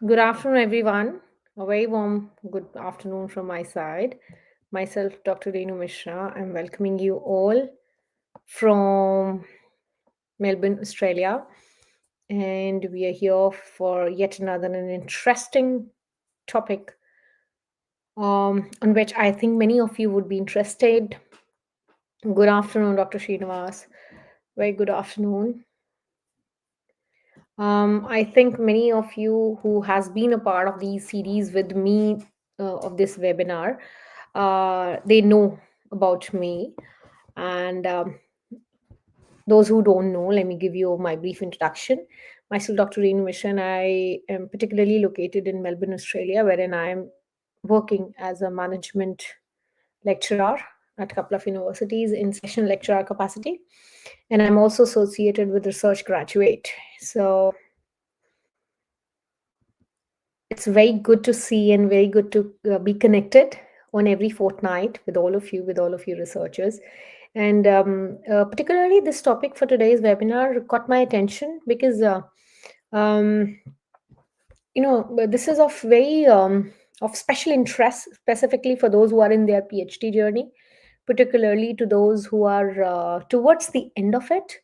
Good afternoon, everyone. A very warm good afternoon from my side. Myself, Dr. Renu Mishra. I'm welcoming you all from Melbourne, Australia. And we are here for yet another an interesting topic on which I think many of you would be interested. Good afternoon, Dr. Srinivas. Very good afternoon. I think many of you who has been a part of these series with me of this webinar, they know about me. And those who don't know, let me give you my brief introduction. Myself, Dr. Renu Mission. I am particularly located in Melbourne, Australia, wherein I am working as a management lecturer at a couple of universities in session lecturer capacity. And I'm also associated with research graduate. So it's very good to see and very good to be connected on every fortnight with all of you researchers. And particularly this topic for today's webinar caught my attention because, um, this is of very of special interest, specifically for those who are in their PhD journey, particularly to those who are towards the end of it.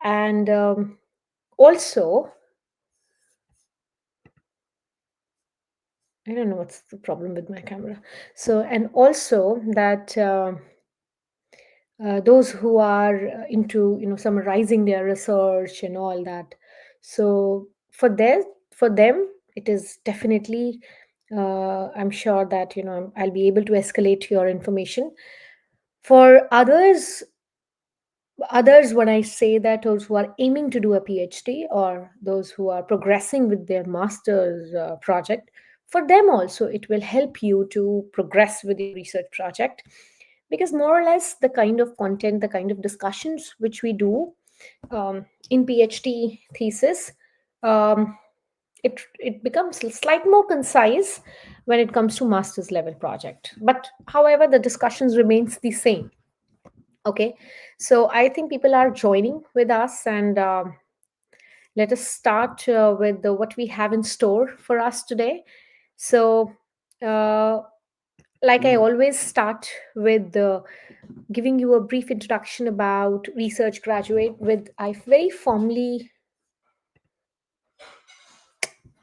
And also, I don't know what's the problem with my camera. So, and also that those who are into summarizing their research and all that. So for them, it is definitely. I'm sure that I'll be able to escalate your information. For others, when I say that those who are aiming to do a PhD or those who are progressing with their master's project, for them also it will help you to progress with your research project, because more or less the kind of content, the kind of discussions which we do in PhD thesis, um, it becomes slight more concise when it comes to master's level project. But however, the discussions remains the same. Okay, so I think people are joining with us, and let us start with what we have in store for us today. So, uh, like I always start with giving you a brief introduction about research graduate, with I very formally.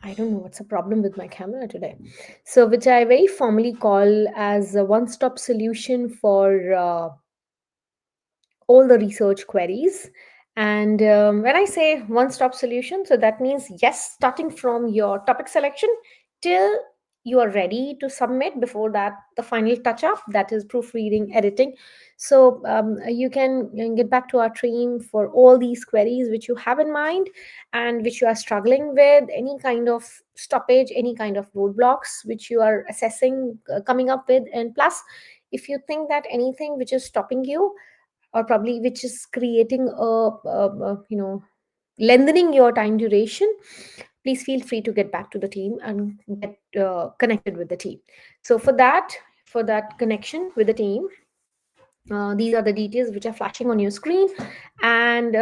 I don't know what's the problem with my camera today. So, which I very formally call as a one-stop solution for all the research queries. And when I say one stop solution, so that means, yes, starting from your topic selection till you are ready to submit, before that, the final touch up, that is proofreading, editing. So you can get back to our team for all these queries which you have in mind and which you are struggling with, any kind of stoppage, any kind of roadblocks which you are assessing, coming up with. And plus, if you think that anything which is stopping you, or probably which is creating lengthening your time duration, please feel free to get back to the team and get connected with the team. So for that connection with the team, these are the details which are flashing on your screen. And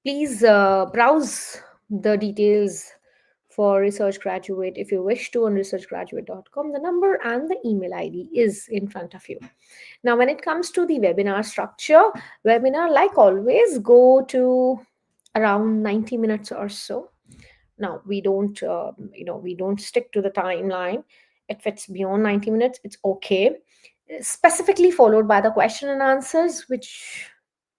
please browse the details for research graduate if you wish to on researchgraduate.com. The number and the email ID is in front of you. Now, when it comes to the webinar structure, webinar, like always, go to around 90 minutes or so. Now, we don't stick to the timeline. If it's beyond 90 minutes, it's okay. Specifically followed by the question and answers, which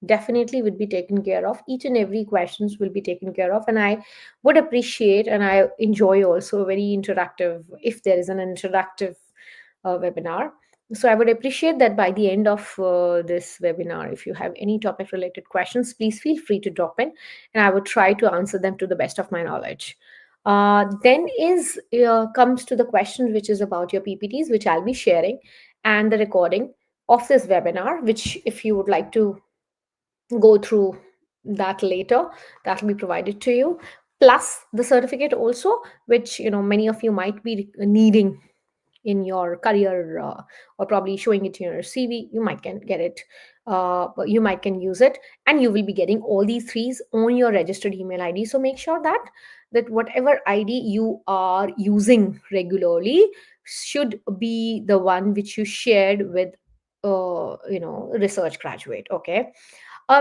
definitely would be taken care of. Each and every questions will be taken care of, and I would appreciate, and I enjoy also very interactive, if there is an interactive webinar. So I would appreciate that by the end of this webinar, if you have any topic related questions, please feel free to drop in, and I would try to answer them to the best of my knowledge. Then is comes to the question which is about your PPTs, which I'll be sharing, and the recording of this webinar, which if you would like to go through that later, that will be provided to you, plus the certificate also, which many of you might be needing in your career, or probably showing it in your CV. You might can get it, but you might can use it, and you will be getting all these threes on your registered email ID. So make sure that that whatever ID you are using regularly should be the one which you shared with research graduate. Okay.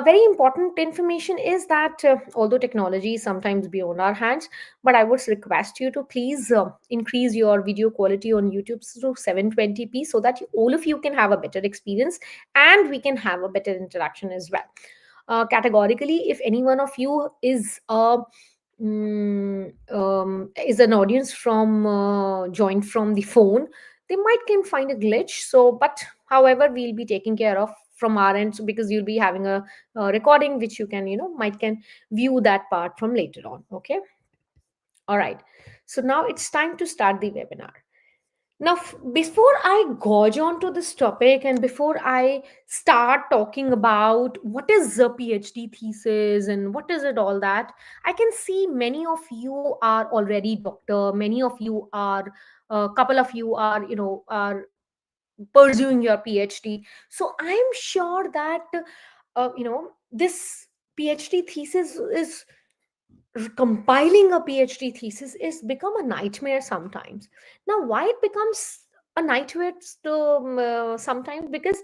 Very important information is that although technology is sometimes beyond our hands, but I would request you to please increase your video quality on YouTube to 720p so that all of you can have a better experience and we can have a better interaction as well. Categorically, if any one of you is an audience from joined from the phone, they might can find a glitch. So, but however, we'll be taking care of from our end, so because you'll be having a recording which you can might can view that part from later on. Okay. All right. So now it's time to start the webinar. Now, before I gauge on to this topic and before I start talking about what is a PhD thesis and what is it all that, I can see many of you are already doctor, many of you are, a couple of you are, are pursuing your PhD. So I'm sure that, this PhD thesis is compiling a PhD thesis is become a nightmare sometimes. Now, why it becomes a nightmare sometimes? Because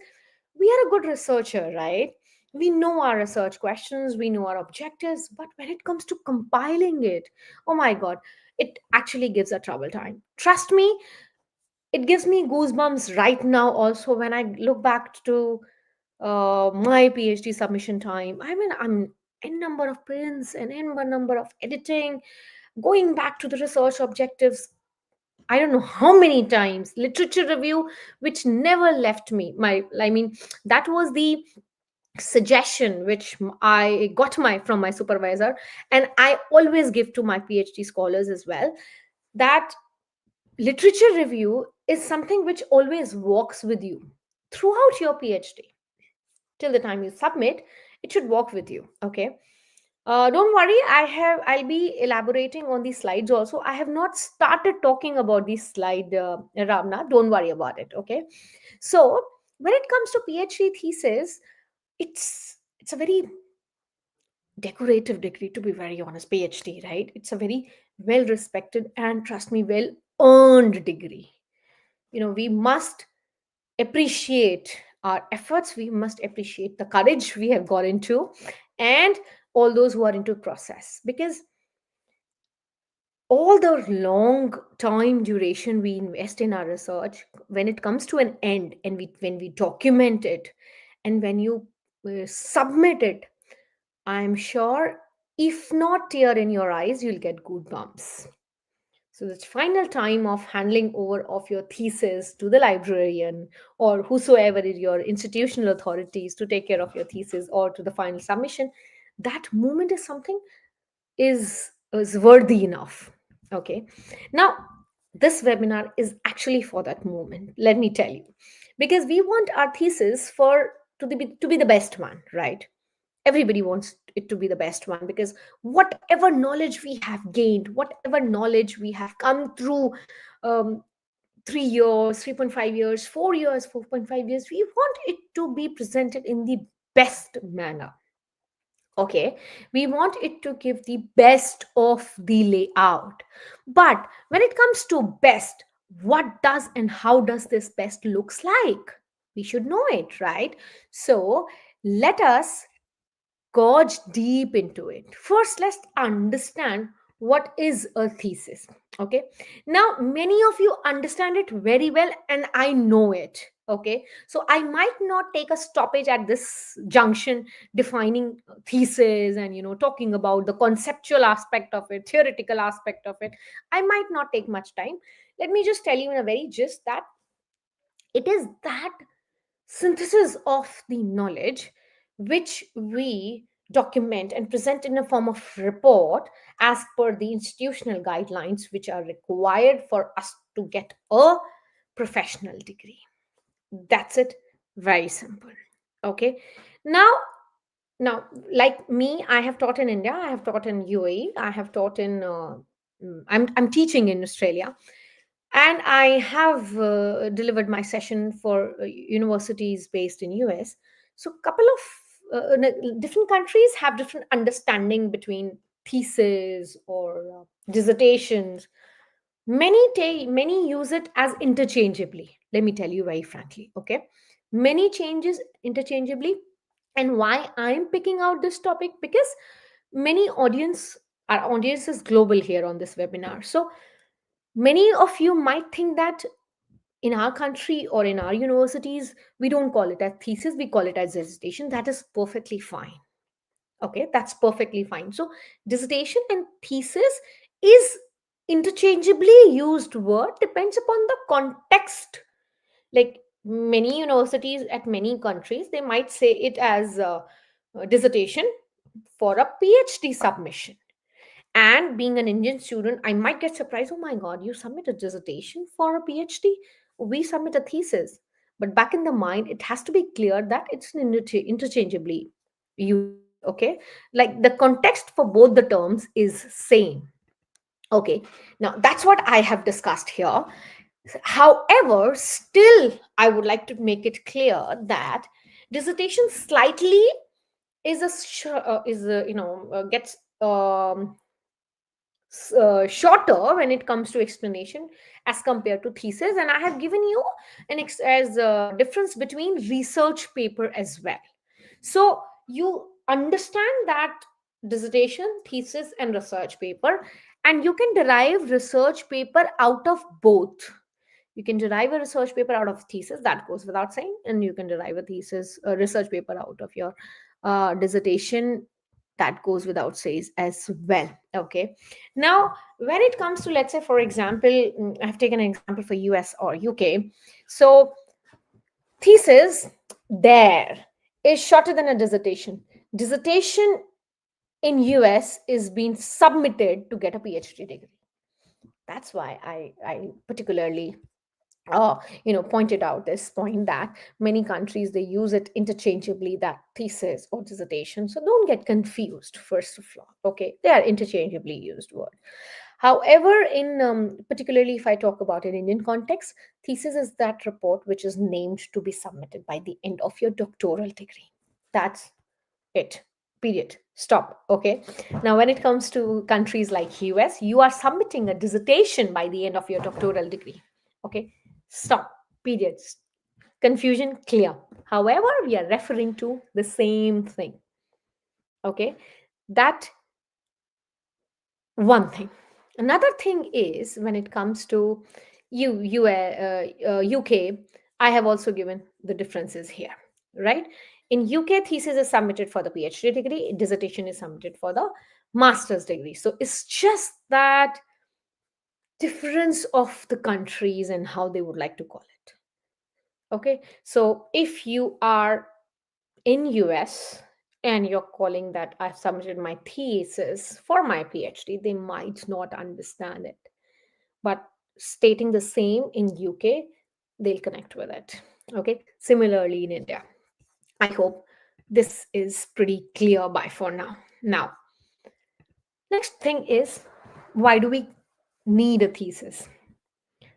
we are a good researcher, right? We know our research questions, we know our objectives, but when it comes to compiling it, oh my God, it actually gives a trouble time. Trust me, it gives me goosebumps right now also when I look back to my PhD submission time. I mean, I'm n number of prints and n number of editing, going back to the research objectives. I don't know how many times literature review, which never left me. I mean, that was the suggestion which I got from my supervisor, and I always give to my PhD scholars as well. That literature review is something which always walks with you throughout your PhD till the time you submit. It should walk with you. Okay. Don't worry, I'll be elaborating on these slides also. I have not started talking about this slide, Ravna. Don't worry about it. Okay. So when it comes to PhD thesis, it's a very decorative degree, to be very honest. PhD, right? It's a very well respected and, trust me, well earned degree. We must appreciate our efforts, we must appreciate the courage we have got into, and all those who are into process, because all the long time duration we invest in our research, when it comes to an end and when we document it and when you submit it, I'm sure, if not tear in your eyes, you'll get goosebumps. So the final time of handling over of your thesis to the librarian or whosoever is your institutional authorities to take care of your thesis or to the final submission, that moment is something is worthy enough. Okay. Now, this webinar is actually for that moment. Let me tell you, because we want our thesis to be the best one, right? Everybody wants it to be the best one, because whatever knowledge we have gained, whatever knowledge we have come through, 3 years, 3.5 years, 4 years, 4.5 years, we want it to be presented in the best manner. Okay, we want it to give the best of the layout. But when it comes to best, what does and how does this best looks like? We should know it, right? So let us gorge deep into it. First, let's understand what is a thesis. Okay. Now, many of you understand it very well, and I know it. Okay. So I might not take a stoppage at this junction defining thesis and talking about the conceptual aspect of it, theoretical aspect of it. I might not take much time. Let me just tell you in a very gist that it is that synthesis of the knowledge which we document and present in a form of report as per the institutional guidelines which are required for us to get a professional degree. That's it. Very simple. Okay. Now, like me, I have taught in India, I have taught in UAE, I have taught in I'm teaching in Australia, and I have delivered my session for universities based in US. So couple of different countries have different understanding between thesis or dissertations, many use it as interchangeably. Let me tell you very frankly, okay? Many changes interchangeably. And why I'm picking out this topic, because many our audience is global here on this webinar. So many of you might think that in our country or in our universities, we don't call it as thesis, we call it as dissertation. That is perfectly fine. Okay, that's perfectly fine. So dissertation and thesis is interchangeably used word, depends upon the context. Like many universities at many countries, they might say it as a dissertation for a PhD submission. And being an Indian student, I might get surprised. Oh my God, you submit a dissertation for a PhD? We submit a thesis. But back in the mind, it has to be clear that it's an interchangeably used word. Okay, like the context for both the terms is same. Okay, now that's what I have discussed here. However, still, I would like to make it clear that dissertation slightly is a gets shorter when it comes to explanation as compared to thesis. And I have given you as a difference between research paper as well. So you understand that dissertation, thesis, and research paper, and you can derive research paper out of both. You can derive a research paper out of thesis, that goes without saying, and you can derive a research paper out of your dissertation, that goes without says as well. Okay, now when it comes to, let's say for example, I've taken an example for US or UK. So thesis there is shorter than a dissertation. Dissertation in US is being submitted to get a PhD degree. That's why I particularly pointed out this point, that many countries they use it interchangeably, that thesis or dissertation. So don't get confused. First of all, okay, they are interchangeably used word. However, in particularly if I talk about an Indian context, thesis is that report which is named to be submitted by the end of your doctoral degree. That's it. Period. Stop. Okay. Now, when it comes to countries like US, you are submitting a dissertation by the end of your doctoral degree. Okay. Stop. Period. Confusion clear. However, we are referring to the same thing. Okay. That one thing. Another thing is when it comes to UK, I have also given the differences here, right? In UK, thesis is submitted for the PhD degree, dissertation is submitted for the master's degree. So it's just that difference of the countries and how they would like to call it. Okay, so if you are in US and you're calling that I've submitted my thesis for my PhD, they might not understand it. But stating the same in UK, they'll connect with it. Okay, similarly in India. I hope this is pretty clear by for now. Now, next thing is, why do we need a thesis?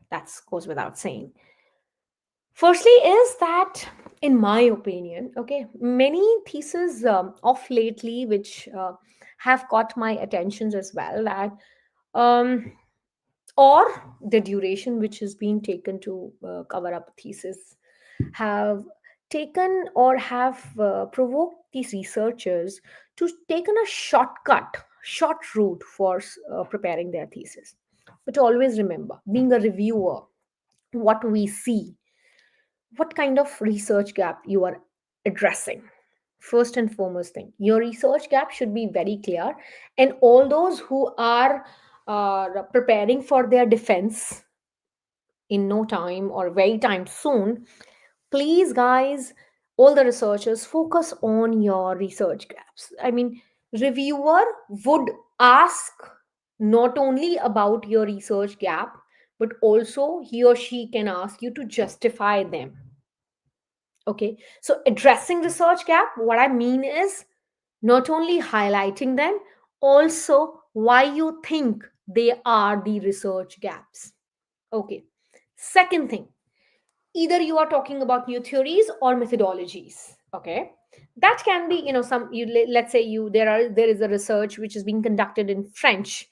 That goes without saying. Firstly is that, in my opinion, okay, many theses of lately which have caught my attentions as well, that um, or the duration which has been taken to cover up a thesis have taken or have provoked these researchers to taken a short route for preparing their thesis. But always remember, being a reviewer, what we see, what kind of research gap you are addressing. First and foremost thing, your research gap should be very clear, and all those who are preparing for their defense in no time or very time soon, please guys, all the researchers, focus on your research gaps. I mean, reviewer would ask not only about your research gap, but also he or she can ask you to justify them. Okay, so addressing research gap, what I mean is not only highlighting them, also why you think they are the research gaps. Okay, second thing, either you are talking about new theories or methodologies. Okay, That can be, some, let's say there is a research which is being conducted in France,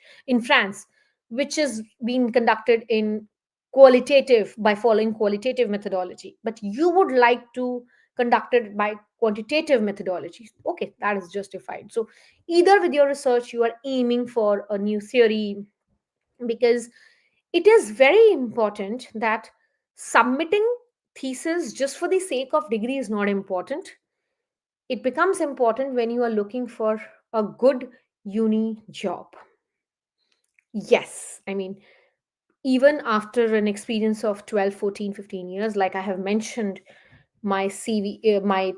which is being conducted in qualitative by following qualitative methodology, but you would like to conduct it by quantitative methodology. Okay, that is justified. So either with your research you are aiming for a new theory, because it is very important that submitting thesis just for the sake of degree is not important. It becomes important when you are looking for a good uni job. Yes, I mean, even after an experience of 12, 14, 15 years, like I have mentioned, my CV, my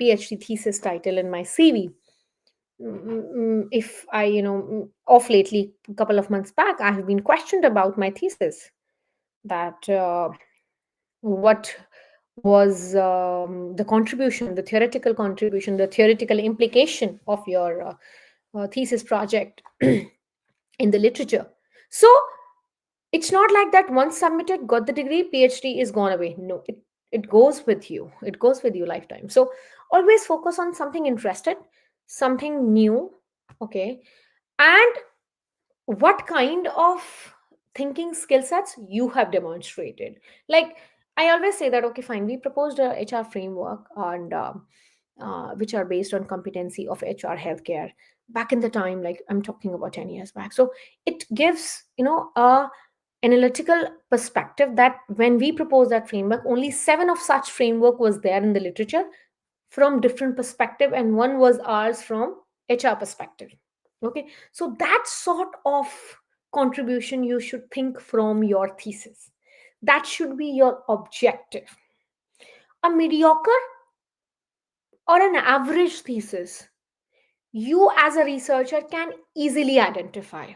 PhD thesis title in my CV. If I, off lately, a couple of months back, I have been questioned about my thesis, that what was the contribution, the theoretical contribution, the theoretical implication of your thesis project in the literature. So it's not like that once submitted, got the degree, PhD is gone away. No, it goes with you. It goes with you lifetime. So always focus on something interested, something new, okay, and what kind of thinking skill sets you have demonstrated. Like, I always say that, okay, fine, we proposed a HR framework, and which are based on competency of HR healthcare back in the time, like I'm talking about 10 years back. So it gives, a analytical perspective that when we proposed that framework, only 7 of such framework was there in the literature from different perspective, and one was ours from HR perspective. Okay, so that sort of contribution you should think from your thesis. That should be your objective. A mediocre or an average thesis, you as a researcher can easily identify.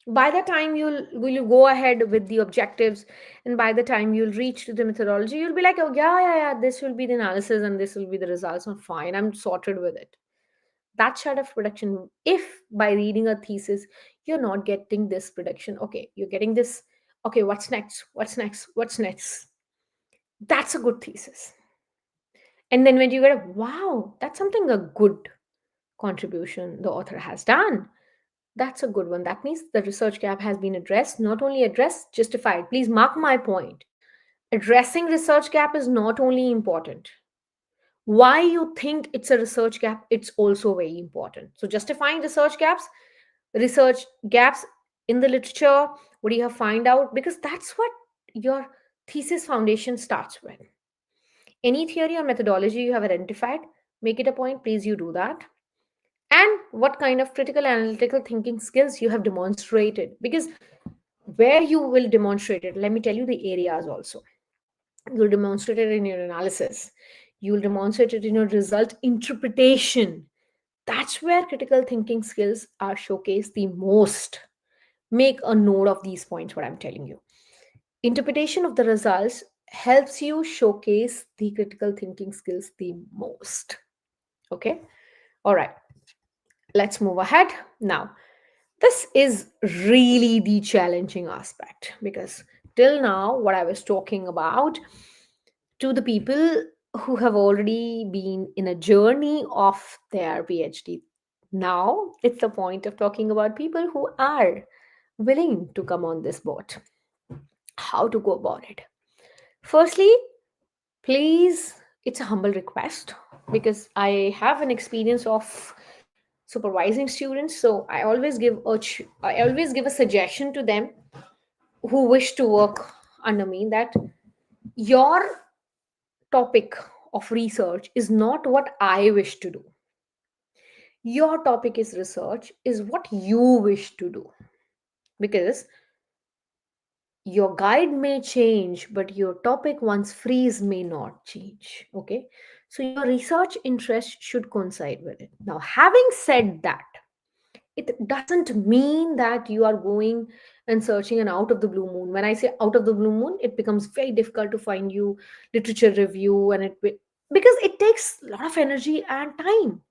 By the time you go ahead with the objectives, and by the time you'll reach to the methodology, you'll be like, oh yeah, yeah, yeah, this will be the analysis and this will be the results. Oh, fine, I'm sorted with it. That sort of prediction, if by reading a thesis you're not getting this prediction, okay, you're getting this, okay, what's next, what's next, what's next, that's a good thesis. And then when you get a wow, that's something, a good contribution the author has done, that's a good one. That means the research gap has been addressed, not only addressed, justified. Please mark my point. Addressing research gap is not only important, why you think it's a research gap, it's also very important. So justifying research gaps in the literature, what do you have find out, because that's what your thesis foundation starts with. Any theory or methodology you have identified, make it a point, please you do that. And what kind of critical analytical thinking skills you have demonstrated, because where you will demonstrate it, let me tell you the areas also. You'll demonstrate it in your analysis, you'll demonstrate it in your result interpretation. That's where critical thinking skills are showcased the most. Make a note of these points, what I'm telling you. Interpretation of the results helps you showcase the critical thinking skills the most. Okay, all right, let's move ahead now. This is really the challenging aspect, because till now, what I was talking about to the people who have already been in a journey of their PhD. Now it's the point of talking about people who are willing to come on this boat. How to go about it? Firstly, please, it's a humble request, because I have an experience of supervising students, so I always give a suggestion to them who wish to work under me, that your topic of research is not what I wish to do. Your topic is research, is what you wish to do. Because your guide may change, but your topic once freeze may not change. Okay. So your research interest should coincide with it. Now, having said that, it doesn't mean that you are going and searching an out of the blue moon. When I say out of the blue moon, it becomes very difficult to find you literature review, and because it takes a lot of energy and time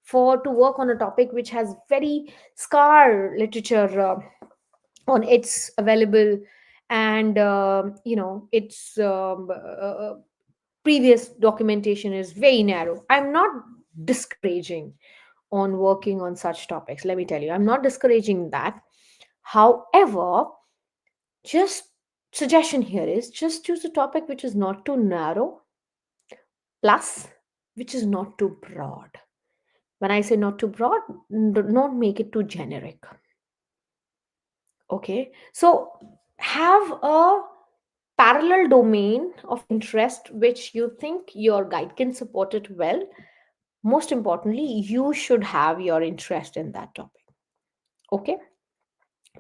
for to work on a topic which has very scar literature on its available, and it's previous documentation is very narrow. I'm not discouraging on working on such topics. Let me tell you, I'm not discouraging that. However, just suggestion here is just choose a topic which is not too narrow, plus which is not too broad. When I say not too broad, do not make it too generic. Okay, so have a parallel domain of interest which you think your guide can support it well. Most importantly, you should have your interest in that topic. Okay,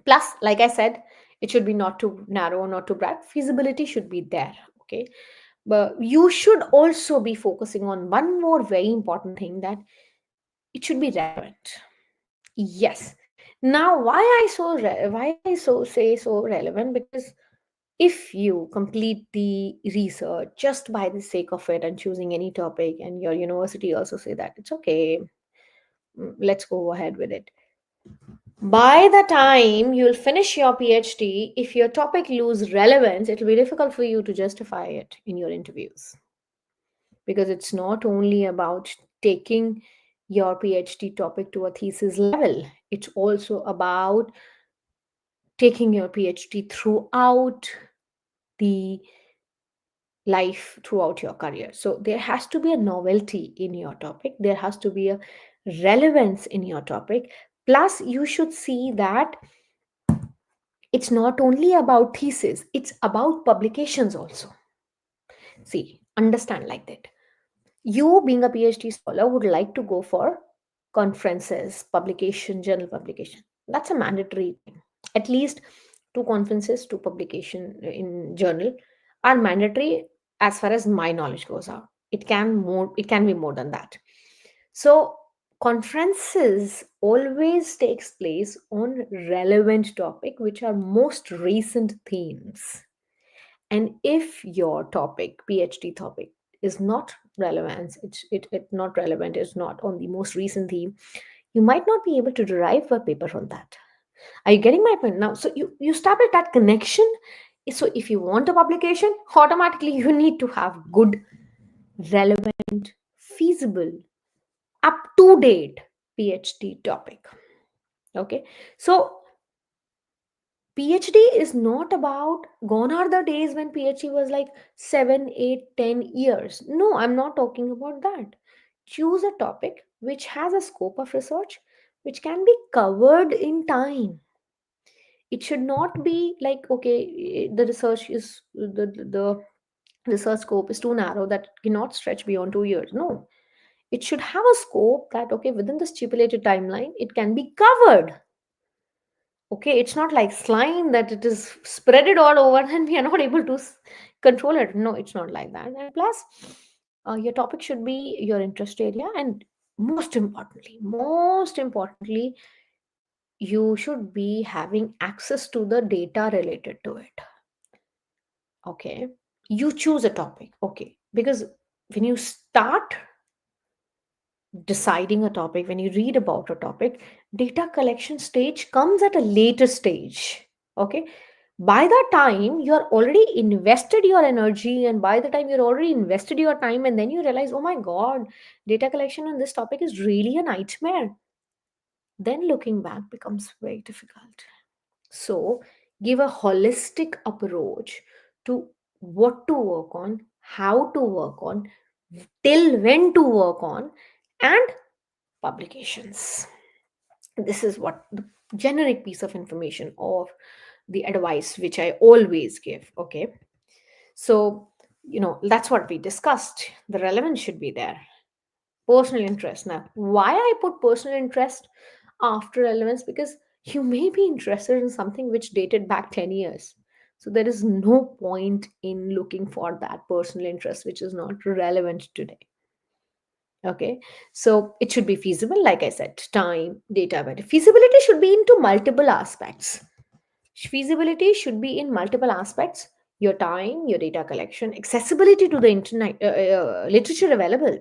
plus like I said, it should be not too narrow, not too broad. Feasibility should be there. Okay, but you should also be focusing on one more very important thing, that it should be relevant. Yes. Now, why I so say so relevant, because if you complete the research just by the sake of it and choosing any topic, and your university also say that it's okay, let's go ahead with it. By the time you'll finish your PhD, if your topic lose relevance, it'll be difficult for you to justify it in your interviews, because it's not only about taking your PhD topic to a thesis level, it's also about taking your PhD throughout the life, throughout your career. So there has to be a novelty in your topic, there has to be a relevance in your topic. Plus, you should see that it's not only about thesis, it's about publications also. See, understand like that. You, being a PhD scholar, would like to go for conferences, publication, journal publication. That's a mandatory thing. At least two conferences, two publication in journal are mandatory as far as my knowledge goes out. It can be more than that. So conferences always takes place on relevant topic, which are most recent themes. And if your topic, PhD topic, is not relevant, it not relevant, is not on the most recent theme, you might not be able to derive a paper on that. Are you getting my point now? So you establish that connection. So if you want a publication, automatically you need to have good, relevant, feasible, up to date PhD topic. Okay, so PhD is not about, gone are the days when PhD was like 7, 8, 10 years. No, I'm not talking about that. Choose a topic which has a scope of research which can be covered in time. It should not be like, okay, the research is the research scope is too narrow that it cannot stretch beyond 2 years. No, it should have a scope that, okay, within the stipulated timeline, it can be covered. Okay, it's not like slime that it is spread it all over and we are not able to control it. No, it's not like that. And plus, your topic should be your interest area, and most importantly, you should be having access to the data related to it. Okay, you choose a topic. Okay, because when you start deciding a topic, when you read about a topic, data collection stage comes at a later stage. Okay, by the time you're already invested your energy, and by the time you're already invested your time, and then you realize, oh my god, data collection on this topic is really a nightmare, then looking back becomes very difficult. So give a holistic approach to what to work on, how to work on, till when to work on, and publications. This is what the generic piece of information of the advice which I always give. Okay, so that's what we discussed. The relevance should be there. Personal interest. Now, why I put personal interest after relevance? Because you may be interested in something which dated back 10 years, so there is no point in looking for that personal interest which is not relevant today. Okay, so it should be feasible, like I said, time, data, but feasibility should be into multiple aspects. Feasibility should be in multiple aspects: your time, your data collection, accessibility to the internet, literature available.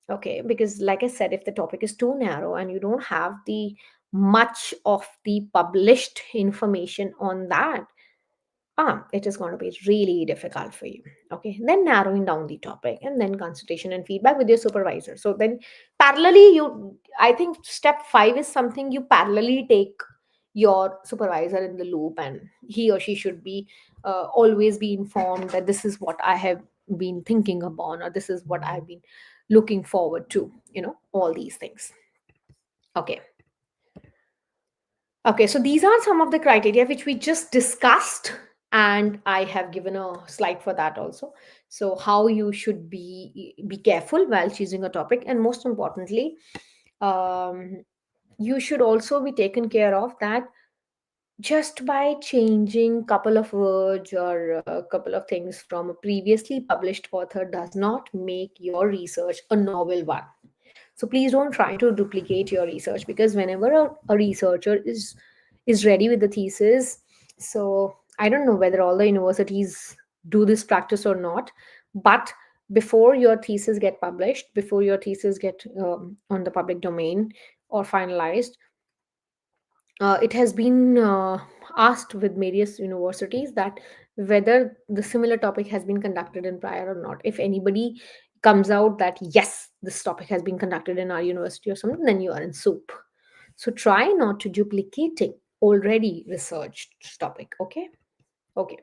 Okay, because like I said, if the topic is too narrow and you don't have the much of the published information on that, it is going to be really difficult for you. Okay, then narrowing down the topic, and then consultation and feedback with your supervisor. So then parallelly, I think step 5 is something you parallelly take your supervisor in the loop, and he or she should be always be informed that this is what I have been thinking upon, or this is what I've been looking forward to, all these things. Okay. Okay, so these are some of the criteria which we just discussed, and I have given a slide for that also. So how you should be careful while choosing a topic, and most importantly, um, you should also be taken care of that just by changing couple of words or a couple of things from a previously published author does not make your research a novel one. So please don't try to duplicate your research, because whenever a researcher is ready with the thesis, so I don't know whether all the universities do this practice or not, but before your thesis get published, before your thesis get on the public domain or finalized, it has been asked with various universities that whether the similar topic has been conducted in prior or not. If anybody comes out that yes, this topic has been conducted in our university or something, then you are in soup. So try not to duplicating already researched topic. Okay. Okay,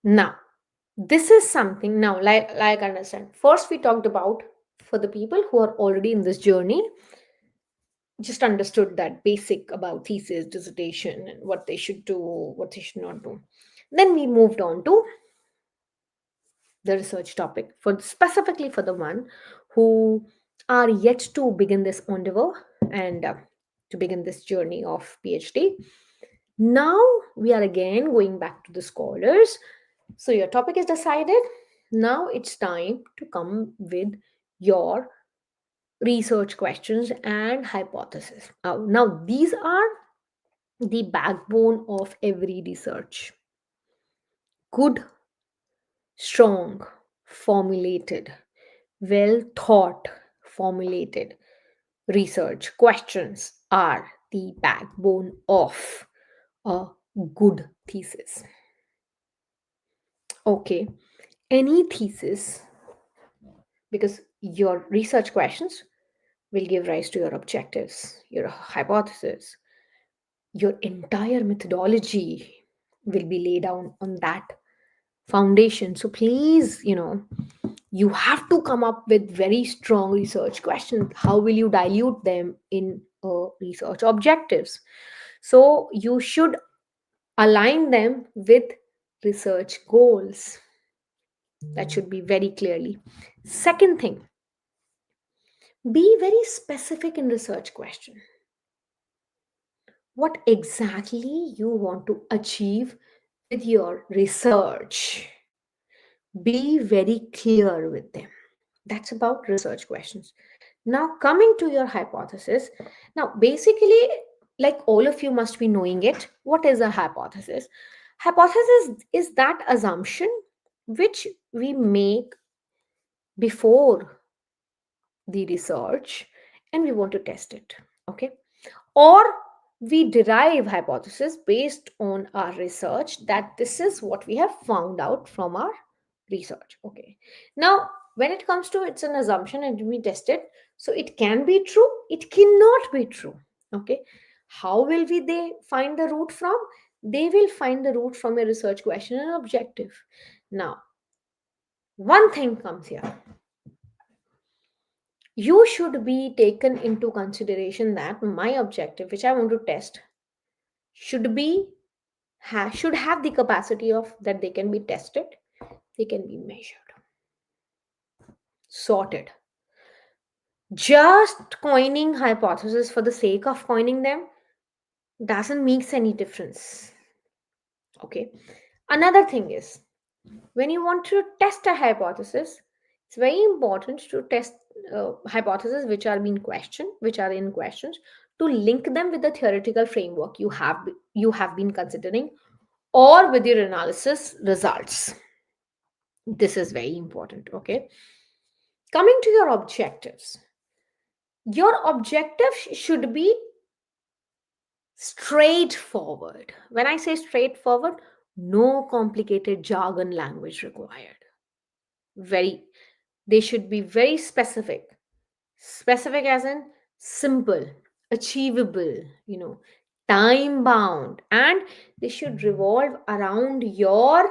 now this is something, now like understand, first we talked about for the people who are already in this journey, just understood that basic about thesis, dissertation, and what they should do, what they should not do. Then we moved on to the research topic, for specifically for the one who are yet to begin this endeavor, and to begin this journey of PhD. Now we are again going back to the scholars. So your topic is decided. Now it's time to come with your research questions and hypothesis. Now these are the backbone of every research. Good, strong, formulated, well thought, formulated research questions are the backbone of a good thesis. Okay, any thesis, because your research questions will give rise to your objectives, your hypothesis, your entire methodology will be laid down on that foundation. So please, you have to come up with very strong research questions. How will you dilute them in research objectives? So you should align them with research goals. That should be very clearly. Second thing, be very specific in research question. What exactly you want to achieve with your research? Be very clear with them. That's about research questions. Now, coming to your hypothesis. Now, basically, like all of you must be knowing it, what is a hypothesis? Hypothesis is that assumption which we make before the research, and we want to test it. Okay. Or we derive hypothesis based on our research, that this is what we have found out from our research. Okay, now when it comes to, it's an assumption and we test it, so it can be true, it cannot be true. Okay, how will they find the root from? They will find the root from a research question and objective. Now one thing comes here, you should be taken into consideration that my objective which I want to test should be should have the capacity of that they can be tested, they can be measured, sorted. Just coining hypotheses for the sake of coining them doesn't make any difference. Okay, another thing is, when you want to test a hypothesis, it's very important to test hypotheses which are in questions, to link them with the theoretical framework you have been considering, or with your analysis results. This is very important. Okay, coming to your objective should be straightforward. When I say straightforward, No complicated jargon language required. Very, they should be very specific. Specific as in simple, achievable, time bound, and they should revolve around your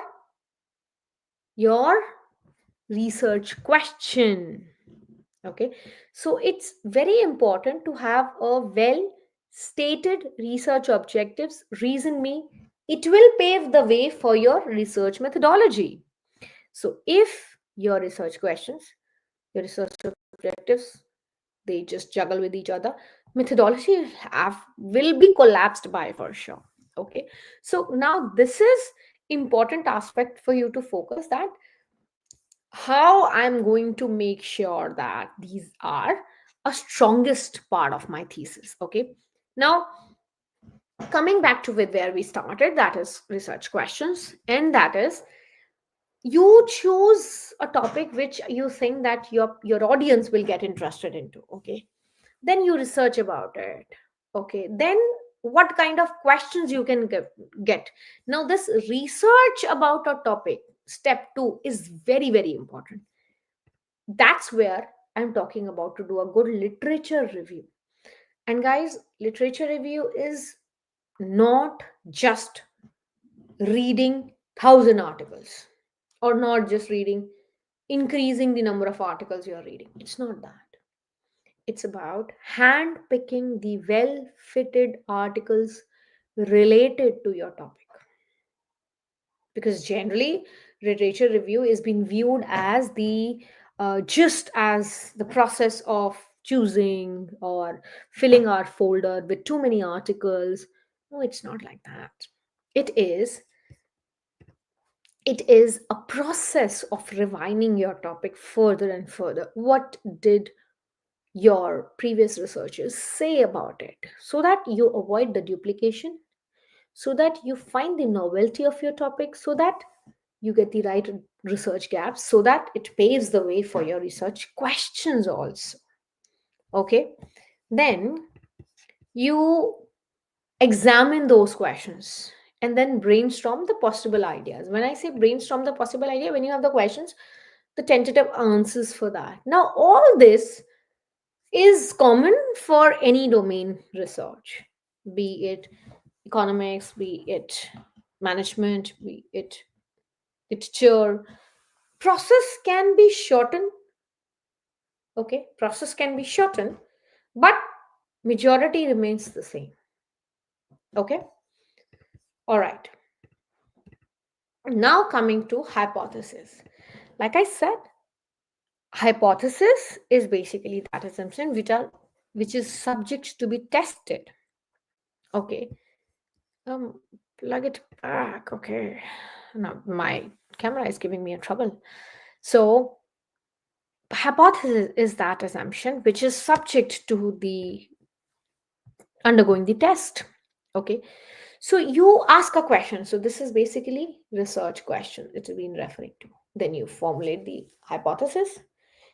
research question. Okay, so it's very important to have a well stated research objectives. Reason me, it will pave the way for your research methodology. So if your research questions, your research objectives, they just juggle with each other, methodology will be collapsed by for sure. Okay, so now this is important aspect for you to focus, that how I'm going to make sure that these are a strongest part of my thesis. Okay, now coming back to with where we started, that is research questions, and that is you choose a topic which you think that your audience will get interested into. Okay, then you research about it. Okay, then what kind of questions you can get. Now this research about a topic, step 2, is very very important. That's where I'm talking about to do a good literature review. And guys, literature review is not just reading 1,000 articles, or not just reading, increasing the number of articles you're reading. It's not that. It's about hand picking the well fitted articles related to your topic. Because generally, literature review is being viewed as the just as the process of choosing or filling our folder with too many articles. No, it's not like that. It is it is a process of refining your topic further and further. What did your previous researchers say about it, so that you avoid the duplication, so that you find the novelty of your topic, so that you get the right research gaps, so that it paves the way for your research questions also. Okay, then you examine those questions and then brainstorm the possible ideas. When I say brainstorm the possible idea, when you have the questions, the tentative answers for that. Now all this is common for any domain research, be it economics, be it management, be it literature. Process can be shortened. Okay, process can be shortened, but majority remains the same. Okay, all right. Now coming to hypothesis. Like I said, hypothesis is basically that assumption which is subject to be tested. Okay, um plug it back. Okay, now my camera is giving me a trouble. So hypothesis is that assumption which is subject to the undergoing the test. Okay, so you ask a question. So this is basically research question it's been referring to. Then you formulate the hypothesis,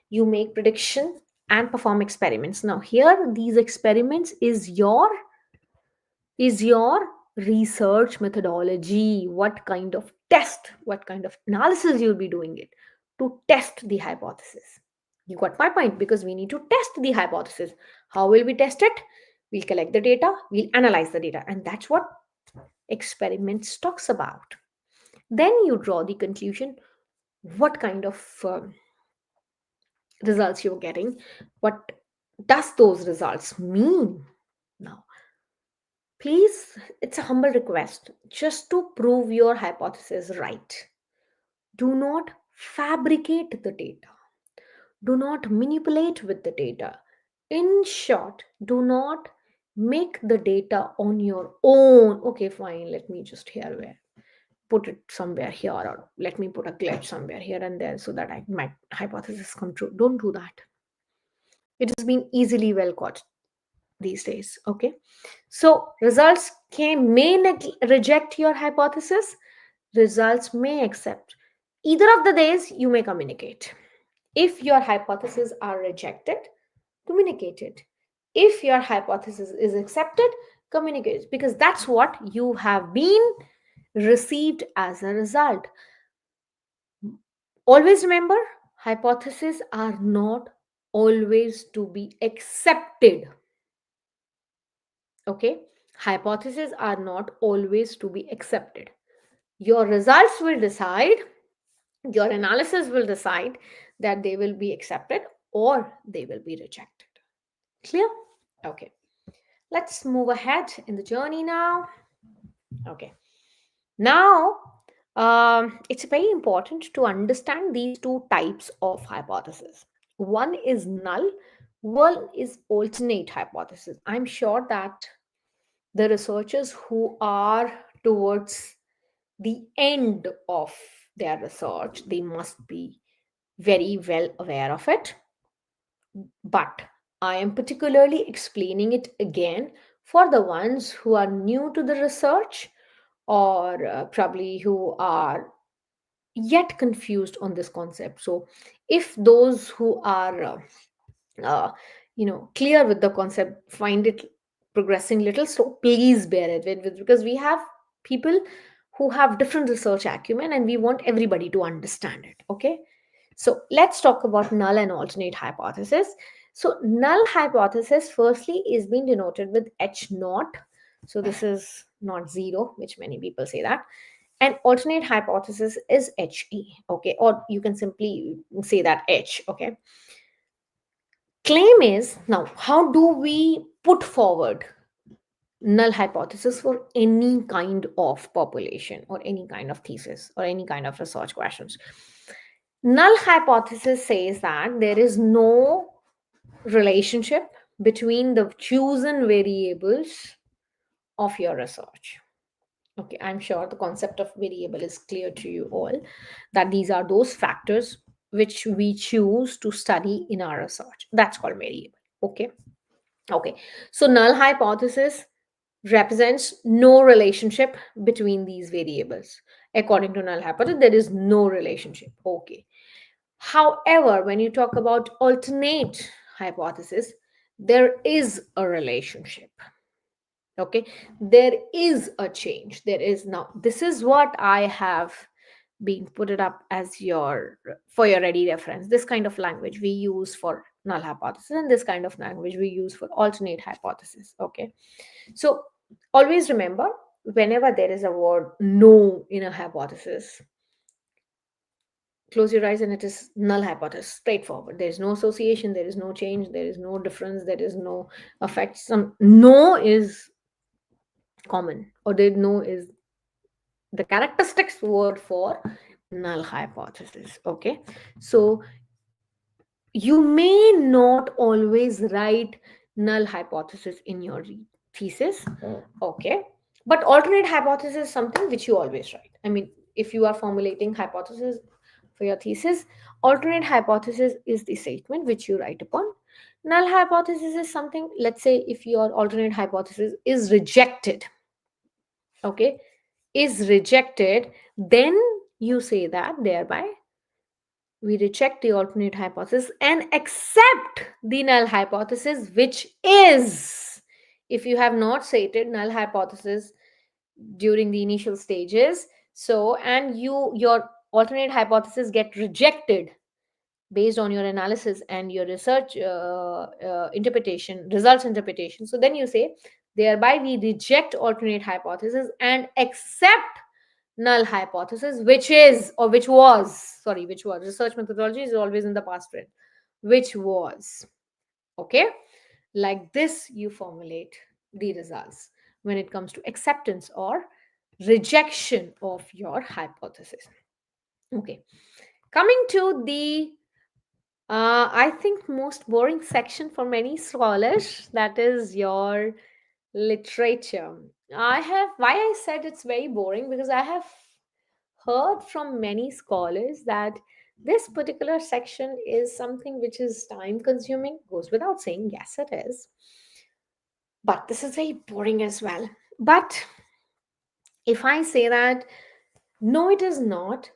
you make prediction and perform experiments. Now here these experiments is your research methodology. What kind of test, what kind of analysis you'll be doing it to test the hypothesis. You got my point, because we need to test the hypothesis. How will we test it? We'll collect the data, we'll analyze the data, and that's what experiments talks about. Then you draw the conclusion, what kind of results you're getting, what does those results mean. Now please, it's a humble request, just to prove your hypothesis right, do not fabricate the data, do not manipulate with the data. In short, do not make the data on your own. Okay, fine, let me just here where put it somewhere here, or let me put a glitch somewhere here and there so that my hypothesis come true. Don't do that. It has been easily well caught these days. Okay, so results reject your hypothesis, results may accept. Either of the days you may communicate. If your hypotheses are rejected, communicate it. If your hypothesis is accepted, communicate it, because that's what you have been received as a result. Always remember, hypotheses are not always to be accepted. Okay? Hypotheses are not always to be accepted. Your results will decide, your analysis will decide that they will be accepted or they will be rejected. Clear? Okay. Let's move ahead in the journey now. Okay. Now, it's very important to understand these two types of hypothesis. One is null, one is alternate hypothesis. I'm sure that the researchers who are towards the end of their research, they must be very well aware of it. But I am particularly explaining it again for the ones who are new to the research, or probably who are yet confused on this concept. So if those who are uh, clear with the concept find it progressing little slow, please bear it with, because we have people who have different research acumen and we want everybody to understand it. Okay, so let's talk about null and alternate hypothesis. So null hypothesis firstly is being denoted with h naught. So this is not zero, which many people say that. And alternate hypothesis is he. Okay, or you can simply say that h. Okay, claim is, now how do we put forward null hypothesis for any kind of population or any kind of thesis or any kind of research questions? Null hypothesis says that there is no relationship between the chosen variables of your research. Okay, I'm sure the concept of variable is clear to you all, that these are those factors which we choose to study in our research. That's called variable. Okay. Okay. So null hypothesis represents no relationship between these variables. According to null hypothesis, there is no relationship. Okay. However, when you talk about alternate hypothesis, there is a relationship. Okay, there is a change. There is, now this is what I have been put it up as your, for your ready reference. This kind of language we use for null hypothesis, and this kind of language we use for alternate hypothesis. Okay, so always remember, whenever there is a word no in a hypothesis, close your eyes and it is null hypothesis, straightforward. There is no association, there is no change, there is no difference, there is no effect. Some no is common, or there no is the characteristics word for null hypothesis. Okay, so you may not always write null hypothesis in your thesis. Okay, but alternate hypothesis is something which you always write. I mean, if you are formulating hypothesis for your thesis, alternate hypothesis is the statement which you write upon. Null hypothesis is something, let's say if your alternate hypothesis is rejected, okay, is rejected, then you say that thereby we reject the alternate hypothesis and accept the null hypothesis, which is, if you have not stated null hypothesis during the initial stages, so and your alternate hypothesis get rejected based on your analysis and your research interpretation, results interpretation, so then you say thereby we reject alternate hypothesis and accept null hypothesis, which is, or which was, sorry, which was, research methodology is always in the past tense, which was. Okay, like this you formulate the results when it comes to acceptance or rejection of your hypothesis. Okay, coming to the I think most boring section for many scholars, that is your literature. I have, why I said it's very boring, because I have heard from many scholars that this particular section is something which is time consuming. Goes without saying, yes it is, but this is very boring as well. But if I say that no it is not,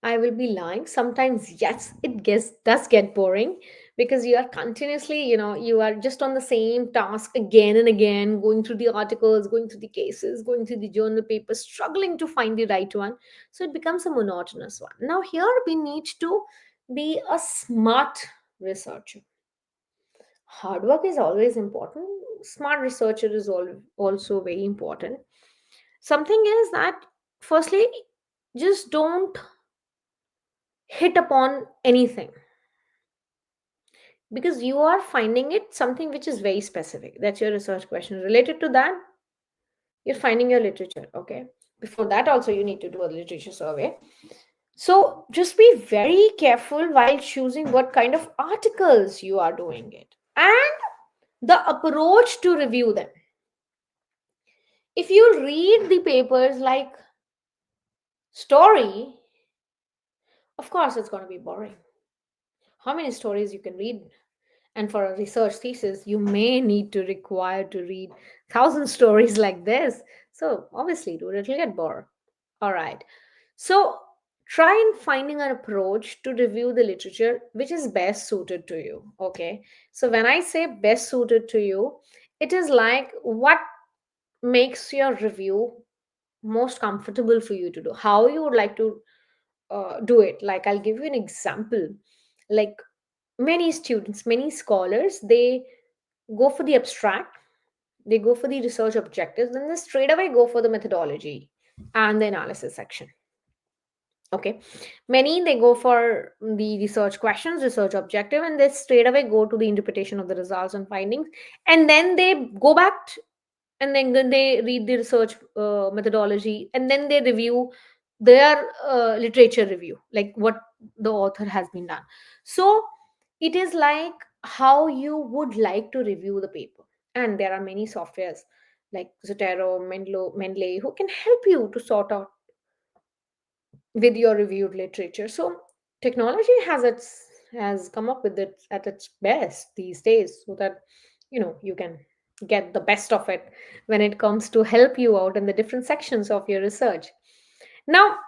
I will be lying. Sometimes yes, it does get boring, because you are continuously, you are just on the same task again and again, going through the articles, going through the cases, going through the journal papers, struggling to find the right one. So it becomes a monotonous one. Now here we need to be a smart researcher. Hard work is always important. Smart researcher is also very important. Something is that, firstly, just don't hit upon anything, because you are finding it something which is very specific. That's your research question. Related to that, you're finding your literature. Okay. Before that, also, you need to do a literature survey. So just be very careful while choosing what kind of articles you are doing it, and the approach to review them. If you read the papers like story, of course it's going to be boring. How many stories you can read? And for a research thesis, you may need to require to read 1,000 stories like this. So obviously, dude, it'll get bored. All right. So try and finding an approach to review the literature which is best suited to you. Okay. So when I say best suited to you, it is like what makes your review most comfortable for you to do, how you would like to do it. Like, I'll give you an example. Like, many students, many scholars, they go for the abstract, they go for the research objectives, then they straight away go for the methodology and the analysis section. Okay. Many, they go for the research questions, research objective, and they straight away go to the interpretation of the results and findings, and then they go back and then they read the research methodology, and then they review their literature review, like what the author has been done. So it is like how you would like to review the paper. And there are many softwares like Zotero, Mendeley, who can help you to sort out with your reviewed literature. So technology has come up with it at its best these days, so that you can get the best of it when it comes to help you out in the different sections of your research. Now,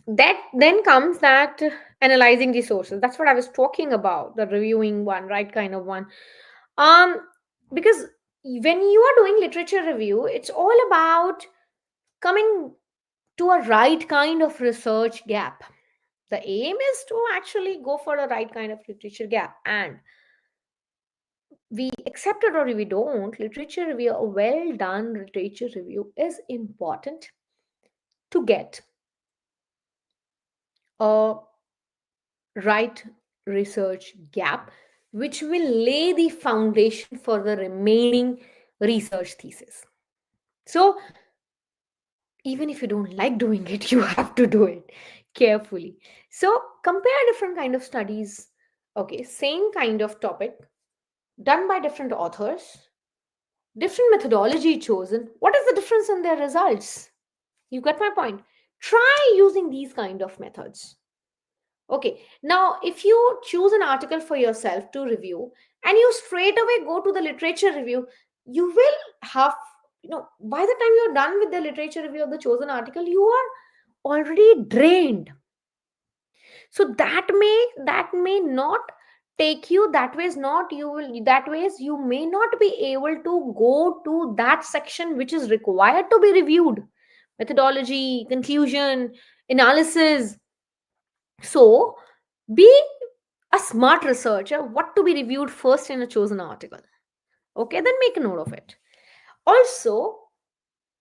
that then comes that analyzing the sources. That's what I was talking about, the reviewing one, right kind of one. um because when you are doing literature review, it's all about coming to a right kind of research gap. The aim is to actually go for a right kind of literature gap, and we accept it or we don't, literature review, a well done literature review, is important to get a right research gap, which will lay the foundation for the remaining research thesis. So even if you don't like doing it, you have to do it carefully. So compare different kind of studies. Okay, same kind of topic, done by different authors, different methodology chosen. What is the difference in their results? You get my point. Try using these kind of methods. Okay, now if you choose an article for yourself to review and you straight away go to the literature review, you will have, by the time you're done with the literature review of the chosen article, you are already drained. So that may not take you, that way is not, you will, that ways you may not be able to go to that section which is required to be reviewed: methodology, conclusion, analysis. So be a smart researcher, what to be reviewed first in a chosen article. Okay, then make a note of it. Also,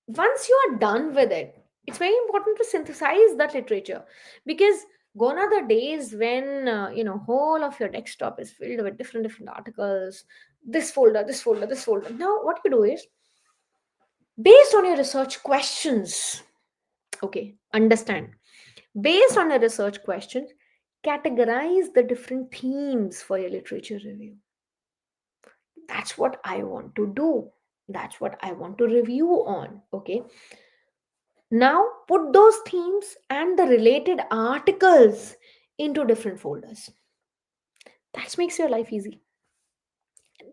once you are done with it, it's very important to synthesize that literature, because gone are the days when whole of your desktop is filled with different articles, this folder, this folder, this folder. Now what you do is, based on your research questions, okay, understand, based on your research questions, categorize the different themes for your literature review. That's what I want to do, that's what I want to review on. Okay, now put those themes and the related articles into different folders. That makes your life easy.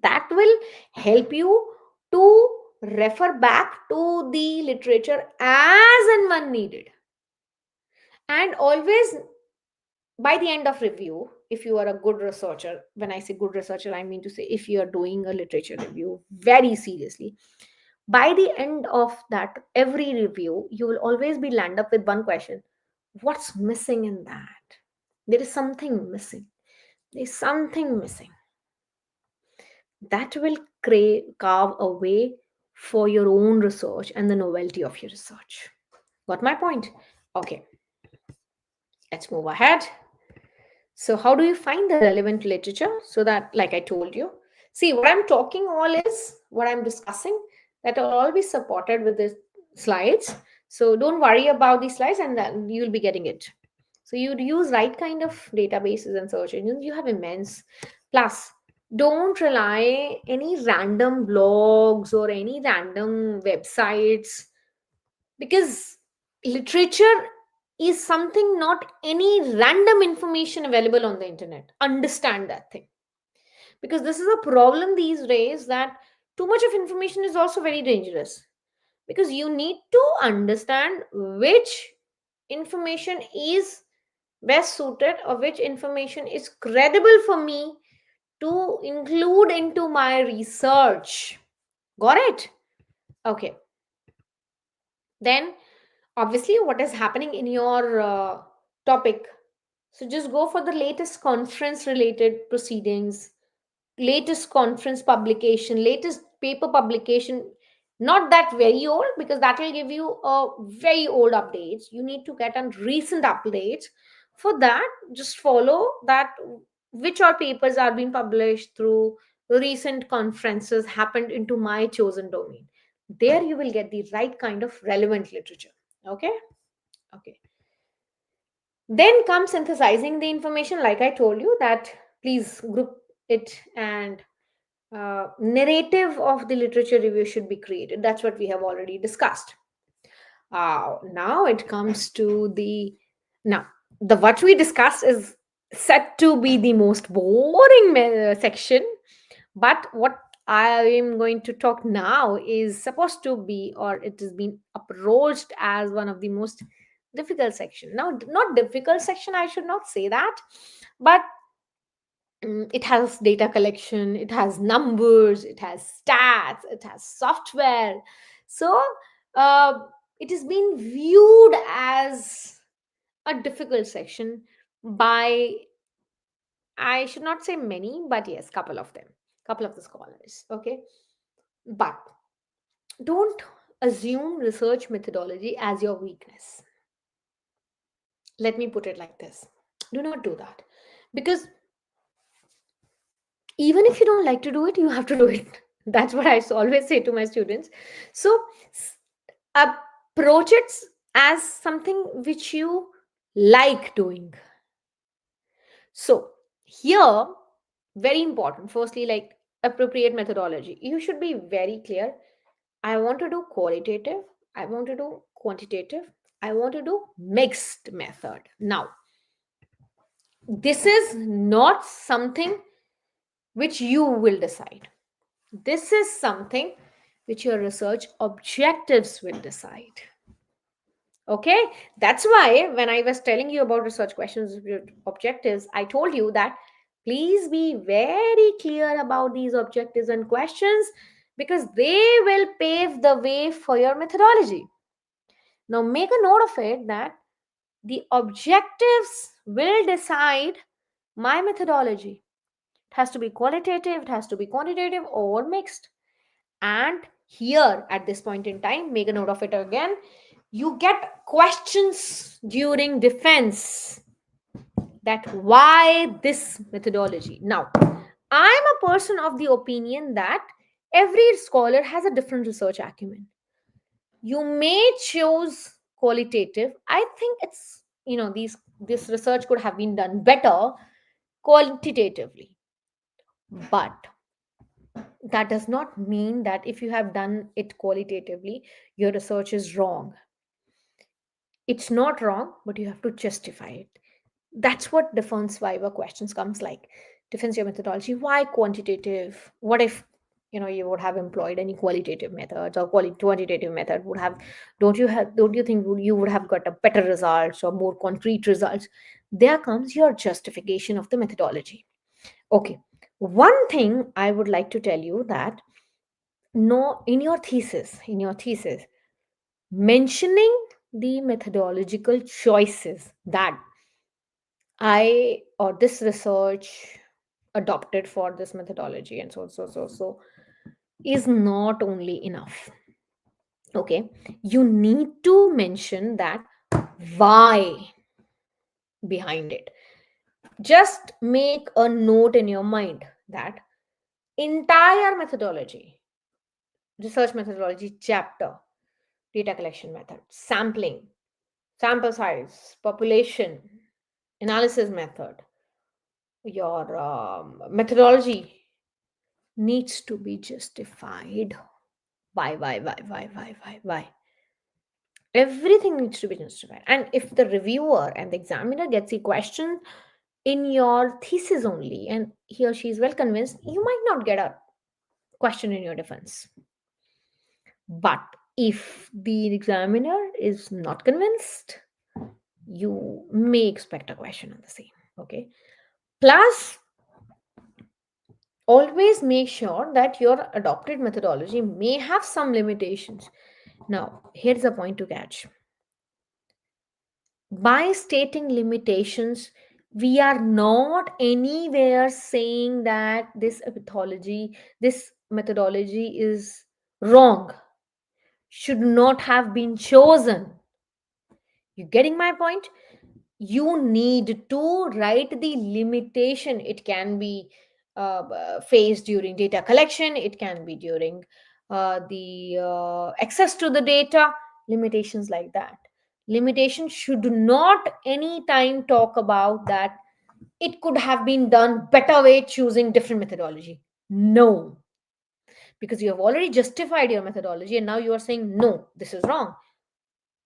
That will help you to refer back to the literature as and when needed. And always, by the end of review, if you are a good researcher, when I say good researcher, I mean to say if you are doing a literature review very seriously, by the end of that every review, you will always be land up with one question: what's missing in that? There is something missing. There's something missing. That will carve a way for your own research and the novelty of your research. Got my point? Okay, let's move ahead. So, how do you find the relevant literature? So that, like I told you, see what I'm talking all is what I'm discussing, that will all be supported with the slides. So, don't worry about these slides, and then you'll be getting it. So, you'd use right kind of databases and search engines. You have immense. Plus, don't rely any random blogs or any random websites, because literature is something, not any random information available on the internet. Understand that thing, because this is a problem these days, that too much of information is also very dangerous, because you need to understand which information is best suited, or which information is credible for me to include into my research. Got it? Okay. Then obviously what is happening in your topic, so just go for the latest conference related proceedings, latest conference publication, latest paper publication. Not that very old, because that will give you a very old updates. You need to get on recent updates. For that, just follow that which all papers are being published through recent conferences happened into my chosen domain. There you will get the right kind of relevant literature. Okay. Okay. Then comes synthesizing the information. Like I told you, that please group it, and narrative of the literature review should be created. That's what we have already discussed. Now it comes to the, now the what we discussed is said to be the most boring section, but what I am going to talk now is supposed to be, or it has been approached as one of the most difficult section. Now, not difficult section, I should not say that, but it has data collection, it has numbers, it has stats, it has software. So uh, it is being viewed as a difficult section by, I should not say many, but yes, couple of them, couple of the scholars. Okay, but don't assume research methodology as your weakness. Let me put it like this: do not do that, because even if you don't like to do it, you have to do it. That's what I always say to my students. So approach it as something which you like doing. So here, very important, firstly, like appropriate methodology, you should be very clear. I want to do qualitative, I want to do quantitative, I want to do mixed method. Now, this is not something which you will decide. This is something which your research objectives will decide. Okay, that's why when I was telling you about research questions objectives, I told you that please be very clear about these objectives and questions, because they will pave the way for your methodology. Now make a note of it, that the objectives will decide my methodology. It has to be qualitative, it has to be quantitative, or mixed. And here at this point in time, make a note of it again, you get questions during defense, that why this methodology. Now, I'm a person of the opinion that every scholar has a different research acumen. You may choose qualitative. I think it's, this research could have been done better quantitatively, but that does not mean that if you have done it qualitatively, your research is wrong. It's not wrong, but you have to justify it. That's what defense viva questions comes like. Defense your methodology. Why quantitative? What if you would have employed any qualitative methods, or quantitative method would have, don't you think you would have got a better results or more concrete results? There comes your justification of the methodology. Okay, one thing I would like to tell you that, no, in your thesis mentioning the methodological choices that I or this research adopted for this methodology and so is not only enough. Okay, you need to mention that why behind it. Just make a note in your mind that entire methodology, research methodology chapter, data collection method, sampling, sample size, population, analysis method, your methodology needs to be justified. Why? Everything needs to be justified. And if the reviewer and the examiner gets a question in your thesis only, and he or she is well convinced, you might not get a question in your defense. But if the examiner is not convinced, you may expect a question on the same. Okay. Plus, always make sure that your adopted methodology may have some limitations. Now, here's a point to catch. By stating limitations, we are not anywhere saying that this methodology is wrong, should not have been chosen. You getting my point? You need to write the limitation. It can be faced during data collection, it can be during the access to the data, limitations like that. Limitation should not any time talk about that it could have been done better way choosing different methodology. No, because you have already justified your methodology and now you are saying no, this is wrong.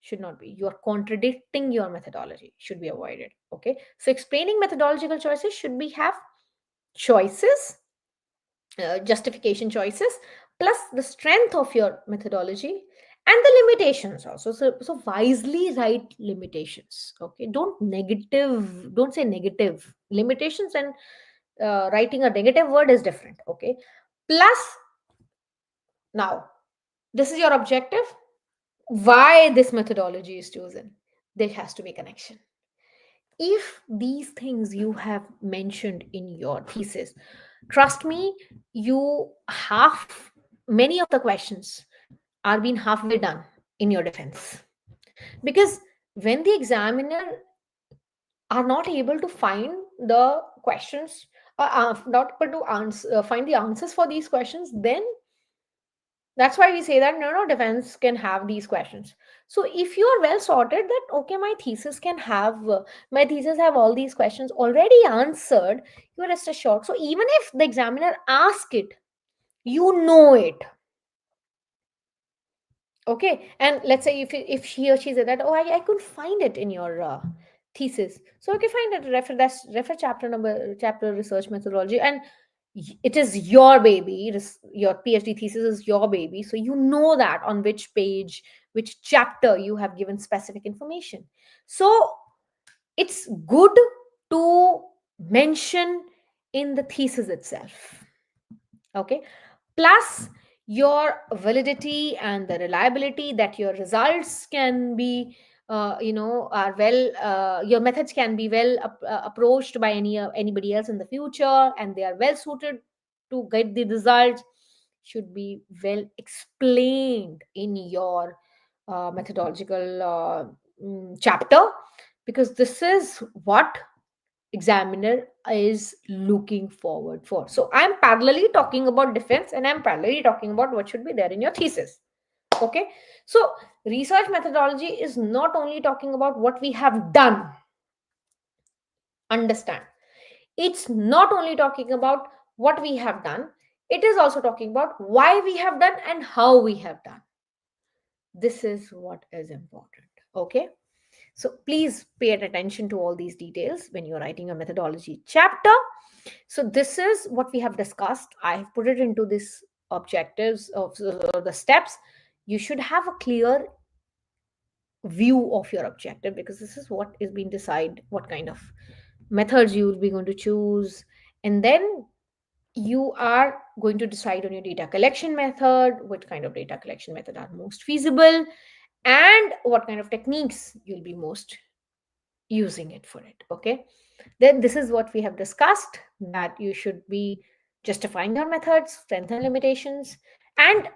Should not be. You are contradicting your methodology, should be avoided. Okay, so explaining methodological choices should be have choices, justification choices, plus the strength of your methodology and the limitations also. So wisely write limitations. Okay, don't say negative limitations, and writing a negative word is different. Okay, plus, now, this is your objective, why this methodology is chosen. There has to be connection. If these things you have mentioned in your thesis, trust me, you half many of the questions are being halfway done in your defense. Because when the examiner are not able to find the questions, not able to find the answers for these questions, then that's why we say that no defense can have these questions. So if you are well sorted that okay, my thesis have all these questions already answered, you are rest assured. So even if the examiner ask it, you know it. Okay, and let's say if he or she said that, oh, I couldn't find it in your thesis, so okay, find it, refer chapter research methodology, and it is your baby. Your PhD thesis is your baby, so you know that on which page, which chapter you have given specific information. So it's good to mention in the thesis itself. Okay, plus your validity and the reliability, that your results can be are well, your methods can be well approached by anybody else in the future, and they are well suited to get the results, should be well explained in your methodological chapter, because this is what examiner is looking forward for. So I'm parallelly talking about defense and I'm parallelly talking about what should be there in your thesis. Okay, so research methodology is not only talking about what we have done. Understand, it's not only talking about what we have done, it is also talking about why we have done and how we have done. This is what is important. Okay, so please pay attention to all these details when you're writing a methodology chapter. So this is what we have discussed. I have put it into this objectives of the steps. You should have a clear view of your objective, because this is what is being decide what kind of methods you will be going to choose. And then you are going to decide on your data collection method, what kind of data collection method are most feasible, and what kind of techniques you'll be most using it for it. Okay, then this is what we have discussed, that you should be justifying your methods, strengths and limitations. And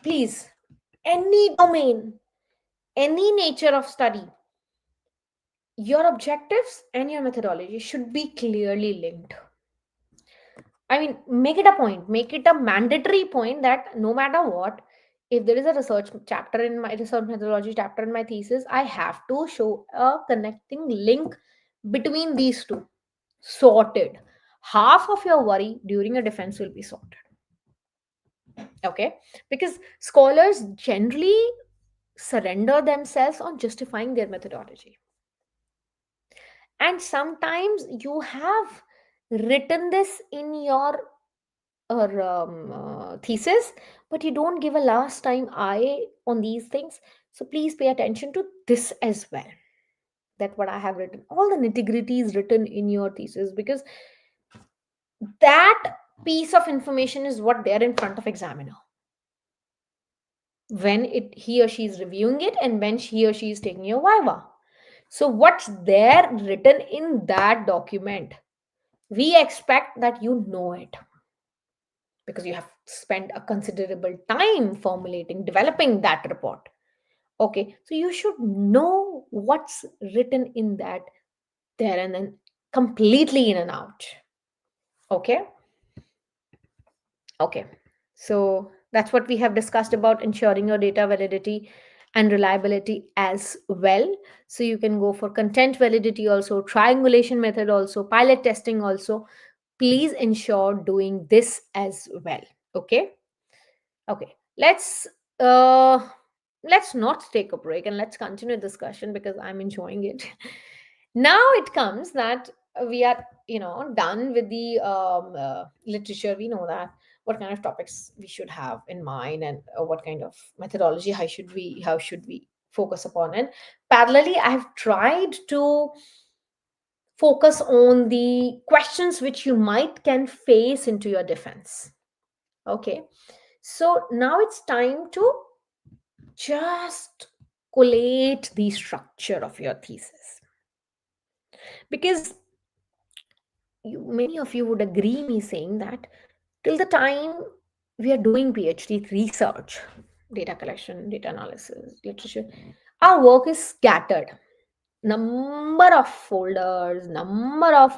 please, any domain, any nature of study, your objectives and your methodology should be clearly linked. I mean, make it a point, make it a mandatory point that no matter what, if there is a research chapter in my research methodology chapter in my thesis, I have to show a connecting link between these two. Sorted. Half of your worry during a defense will be sorted. Okay? Because scholars generally surrender themselves on justifying their methodology. And sometimes you have written this in your thesis, but you don't give a last time eye on these things. So please pay attention to this as well. That what I have written, all the nitty-gritty is written in your thesis, because that piece of information is what they're in front of examiner when he or she is reviewing it, and when he or she is taking your viva. So what's there written in that document, we expect that you know it, because you have spent a considerable time formulating, developing that report. Okay, so you should know what's written in that there and then, completely in and out. Okay. Okay, so that's what we have discussed about ensuring your data validity and reliability as well. So you can go for content validity also, triangulation method also, pilot testing also. Please ensure doing this as well. Okay. Okay, uh let's not take a break and let's continue discussion, because I'm enjoying it. Now it comes that we are, done with the literature. We know that what kind of topics we should have in mind, and what kind of methodology how should we focus upon. And parallelly, I have tried to focus on the questions which you might can face into your defense. Okay, so now it's time to just collate the structure of your thesis, because many of you would agree me saying that till the time we are doing PhD research, data collection, data analysis, literature, our work is scattered. Number of folders, number of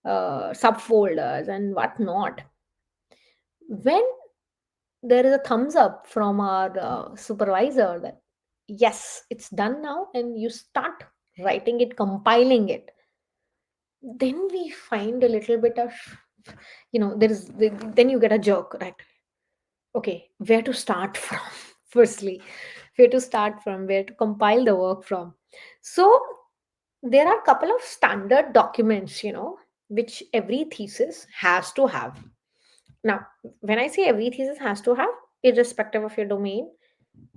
subfolders, and whatnot. When there is a thumbs up from our supervisor that yes, it's done now, and you start writing it, compiling it, then we find a little bit of, then you get a jerk, right? Okay, where to start from? Firstly, where to start from, where to compile the work from. So there are a couple of standard documents, which every thesis has to have. Now, when I say every thesis has to have, irrespective of your domain,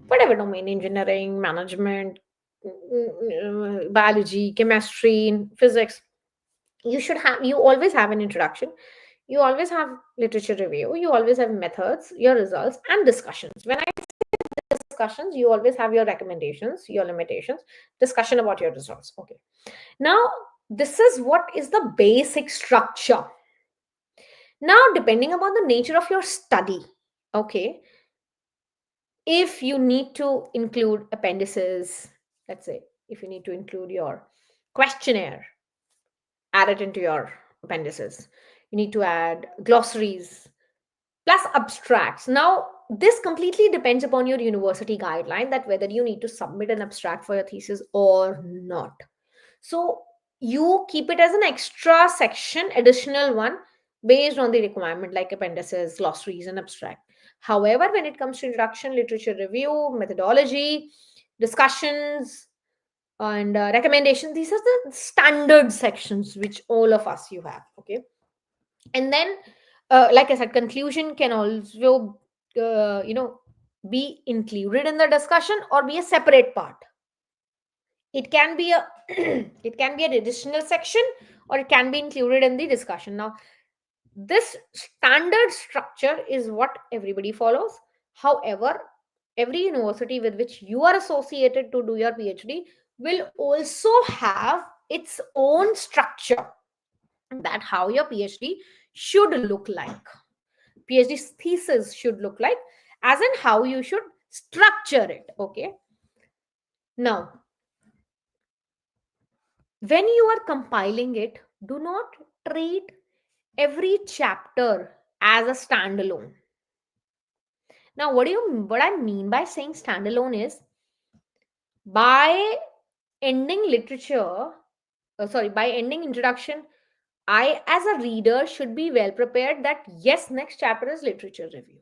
whatever domain, engineering, management, biology, chemistry, physics, you always have an introduction, you always have literature review, you always have methods, your results, and discussions. When I say discussions, you always have your recommendations, your limitations, discussion about your results. Okay, now this is what is the basic structure. Now, depending upon the nature of your study, okay, if you need to include appendices, let's say if you need to include your questionnaire, add it into your appendices. You need to add glossaries plus abstracts. Now, this completely depends upon your university guideline, that whether you need to submit an abstract for your thesis or not. So you keep it as an extra section, additional one, based on the requirement, like appendices, glossaries, and abstract. However, when it comes to introduction, literature review, methodology, discussions, and recommendations, these are the standard sections which all of us you have. Okay, and then like I said, conclusion can also be included in the discussion or be a separate part. It can be a it can be an additional section, or it can be included in the discussion. Now, this standard structure is what everybody follows. However, every university with which you are associated to do your PhD will also have its own structure, that how your PhD should look like. PhD thesis should look like, as in how you should structure it. Okay. Now, when you are compiling it, do not treat every chapter as a standalone. Now, what I mean by saying standalone is, by ending literature, by ending introduction, I as a reader should be well prepared that yes, next chapter is literature review.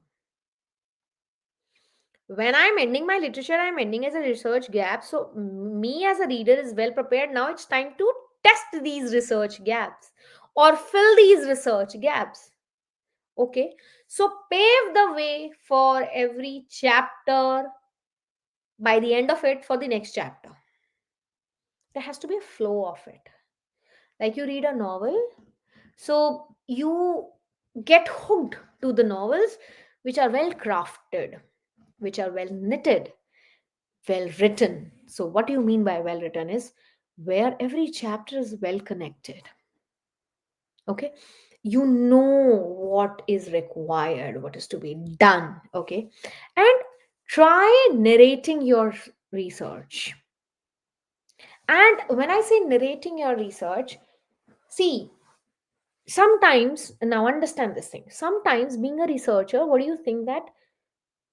When I'm ending my literature, I'm ending as a research gap. So me as a reader is well prepared. Now it's time to test these research gaps or fill these research gaps. Okay. So pave the way for every chapter by the end of it for the next chapter. There has to be a flow of it. Like you read a novel, so you get hooked to the novels which are well crafted, which are well knitted, well written. So, what do you mean by well written is where every chapter is well connected. Okay. You know what is required, what is to be done. Okay. And try narrating your research. And when I say narrating your research, see, sometimes, now understand this thing. Sometimes, being a researcher, what do you think that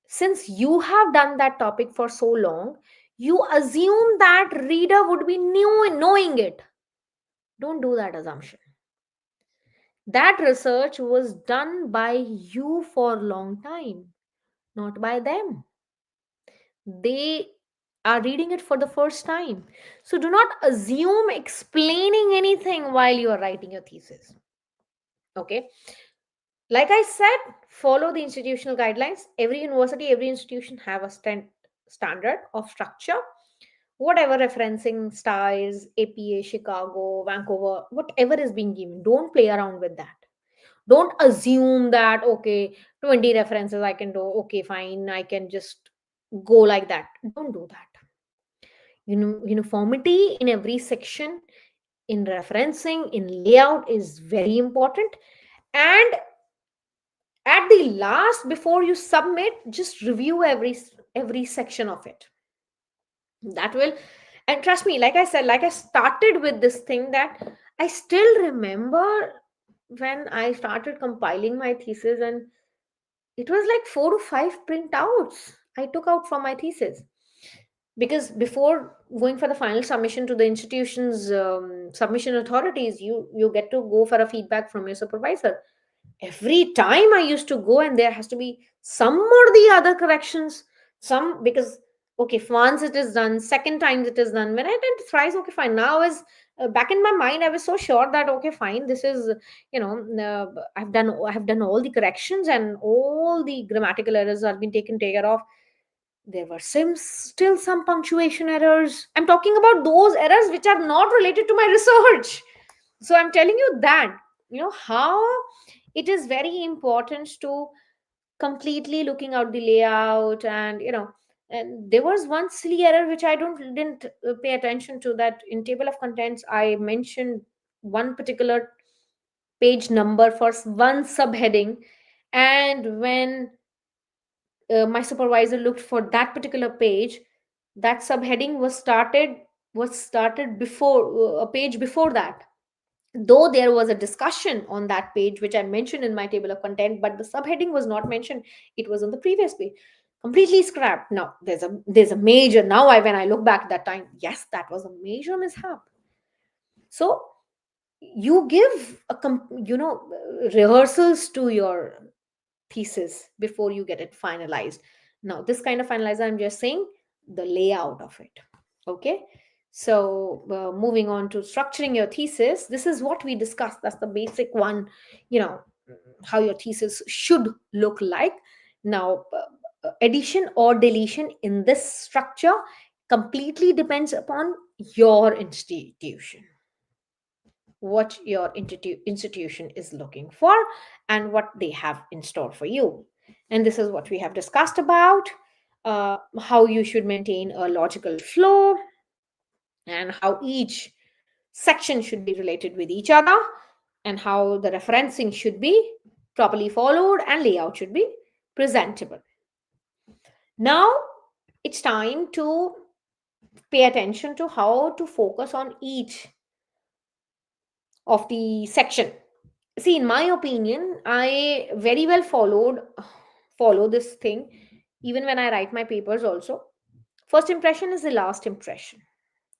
since you have done that topic for so long, you assume that reader would be new in knowing it. Don't do that assumption. That research was done by you for a long time, not by them. They are reading it for the first time. So do not assume explaining anything while you are writing your thesis. Okay. Like I said, follow the institutional guidelines. Every university, every institution have a standard of structure. Whatever referencing styles, APA, Chicago, Vancouver, whatever is being given, don't play around with that. Don't assume that, okay, 20 references I can do, okay, fine, I can just go like that. Don't do that. Uniformity in every section, in referencing, in layout is very important. And at the last, before you submit, just review every section of it. That will, and trust me, like I said, like I started with this thing, that I still remember when I started compiling my thesis, and it was like 4 to 5 printouts I took out from my thesis. Because before going for the final submission to the institution's submission authorities, you get to go for a feedback from your supervisor. Every time I used to go, and there has to be some or the other corrections. Some, because okay, once it is done, second time it is done. When I did thrice, okay, fine. Now is back in my mind, I was so sure that okay, fine, this is, I've done all the corrections, and all the grammatical errors have been taken care of. There were still some punctuation errors. I'm talking about those errors which are not related to my research. So I'm telling you that, how it is very important to completely looking out the layout. And there was one silly error which I didn't pay attention to, that in table of contents I mentioned one particular page number for one subheading, and when my supervisor looked for that particular page, that subheading was started before a page before that, though there was a discussion on that page which I mentioned in my table of content, but the subheading was not mentioned. It was on the previous page, completely scrapped. Now there's a major, now when I look back at that time, yes, that was a major mishap. So you give rehearsals to your thesis before you get it finalized. Now this kind of finalizer, I'm just saying the layout of it. Okay. So moving on to structuring your thesis, this is what we discussed. That's the basic one, you know how your thesis should look like. Now addition or deletion in this structure completely depends upon your institution, what your institution is looking for, and what they have in store for you. And this is what we have discussed about, how you should maintain a logical flow, and how each section should be related with each other, and how the referencing should be properly followed and layout should be presentable. Now it's time to pay attention to how to focus on each of the section. See, in my opinion, I very well follow this thing even when I write my papers also. First impression is the last impression.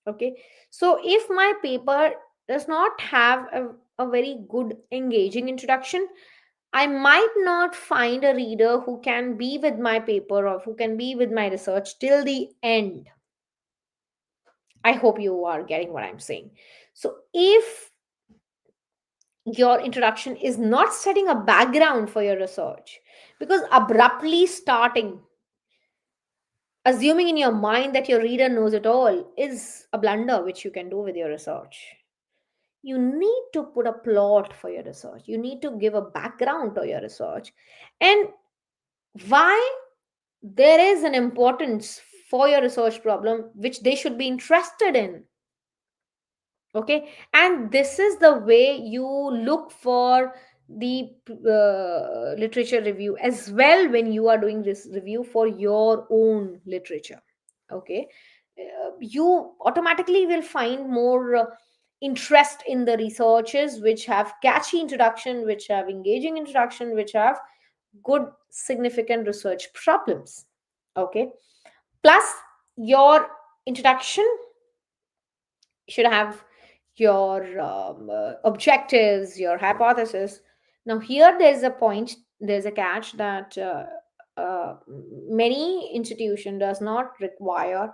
Okay, so if my paper does not have a very good engaging introduction, I might not find a reader who can be with my paper or who can be with my research till the end. I hope you are getting what I'm saying. So if your introduction is not setting a background for your research, because abruptly starting, assuming in your mind that your reader knows it all, is a blunder which you can do with your research. You need to put a plot for your research, you need to give a background to your research, and why there is an importance for your research problem which they should be interested in. Okay, and this is the way you look for the literature review as well when you are doing this review for your own literature. Okay, you automatically will find more interest in the researches which have catchy introduction, which have engaging introduction, which have good significant research problems. Okay, plus your introduction should have your objectives, your hypothesis. Now here there's a point, there's a catch that uh, many institution does not require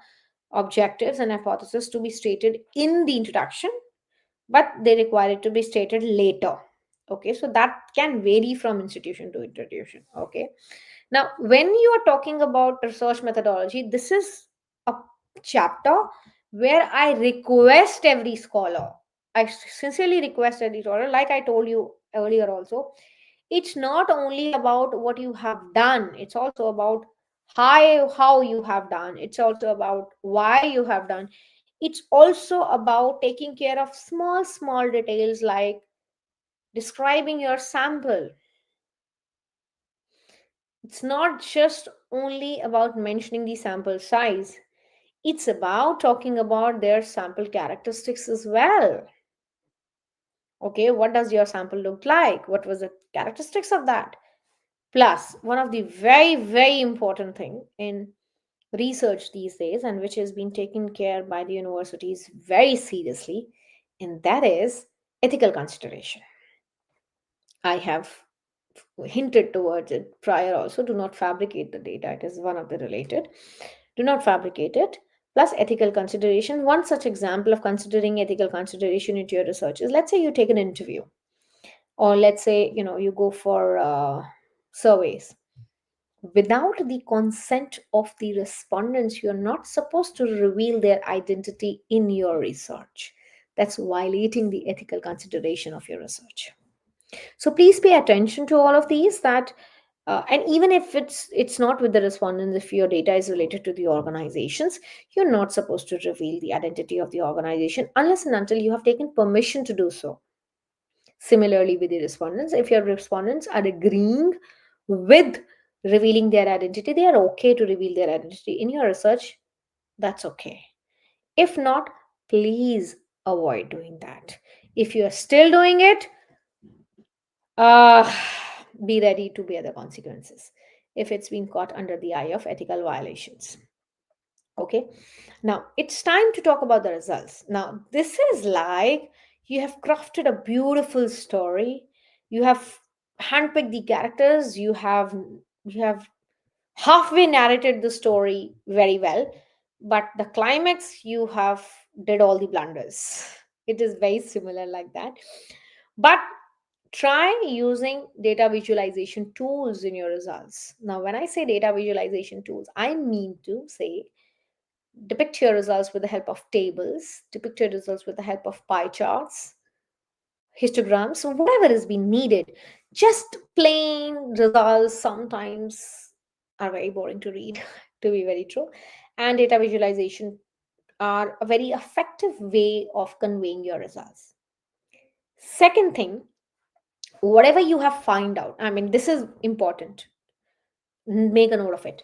objectives and hypothesis to be stated in the introduction, but they require it to be stated later. Okay, so that can vary from institution to institution. Okay, now when you are talking about research methodology, this is a chapter where I request every scholar, I sincerely request every scholar, like I told you earlier also, it's not only about what you have done, it's also about how you have done, it's also about why you have done, it's also about taking care of small details like describing your sample. It's not just only about mentioning the sample size, it's about talking about their sample characteristics as well. Okay, what does your sample look like, what was the characteristics of that? Plus, one of the very important thing in research these days, and which has been taken care by the universities very seriously, and that is ethical consideration. I have hinted towards it prior also. Do not fabricate the data, it is one of the related. Do not fabricate it. Plus ethical consideration. One such example of considering ethical consideration into your research is, let's say you take an interview, or let's say you go for surveys. Without the consent of the respondents, you're not supposed to reveal their identity in your research. That's violating the ethical consideration of your research. So please pay attention to all of these, that and even if it's not with the respondents, if your data is related to the organizations, you're not supposed to reveal the identity of the organization unless and until you have taken permission to do so. Similarly with the respondents, if your respondents are agreeing with revealing their identity, they are okay to reveal their identity in your research, that's okay. If not, please avoid doing that. If you are still doing it, uh, be ready to bear the consequences if it's been caught under the eye of ethical violations. Okay, now it's time to talk about the results. Now this is like, you have crafted a beautiful story, you have handpicked the characters, you have halfway narrated the story very well, but the climax you have did all the blunders. It is very similar like that. But try using data visualization tools in your results. Now when I say data visualization tools, I mean to say depict your results with the help of tables, depict your results with the help of pie charts, histograms, so whatever is being needed. Just plain results sometimes are very boring to read, to be very true. And data visualization are a very effective way of conveying your results. Second thing, whatever you have find out, I mean, this is important, make a note of it.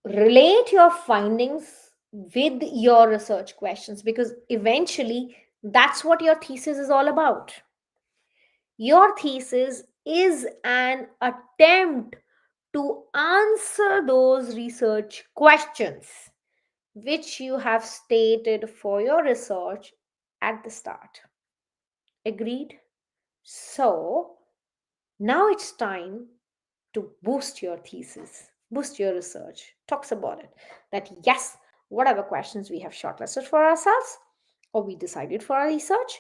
Relate your findings with your research questions, because eventually that's what your thesis is all about. Your thesis is an attempt to answer those research questions which you have stated for your research at the start. Agreed? So now it's time to boost your thesis, boost your research. Talks about it. That yes, whatever questions we have shortlisted for ourselves or we decided for our research,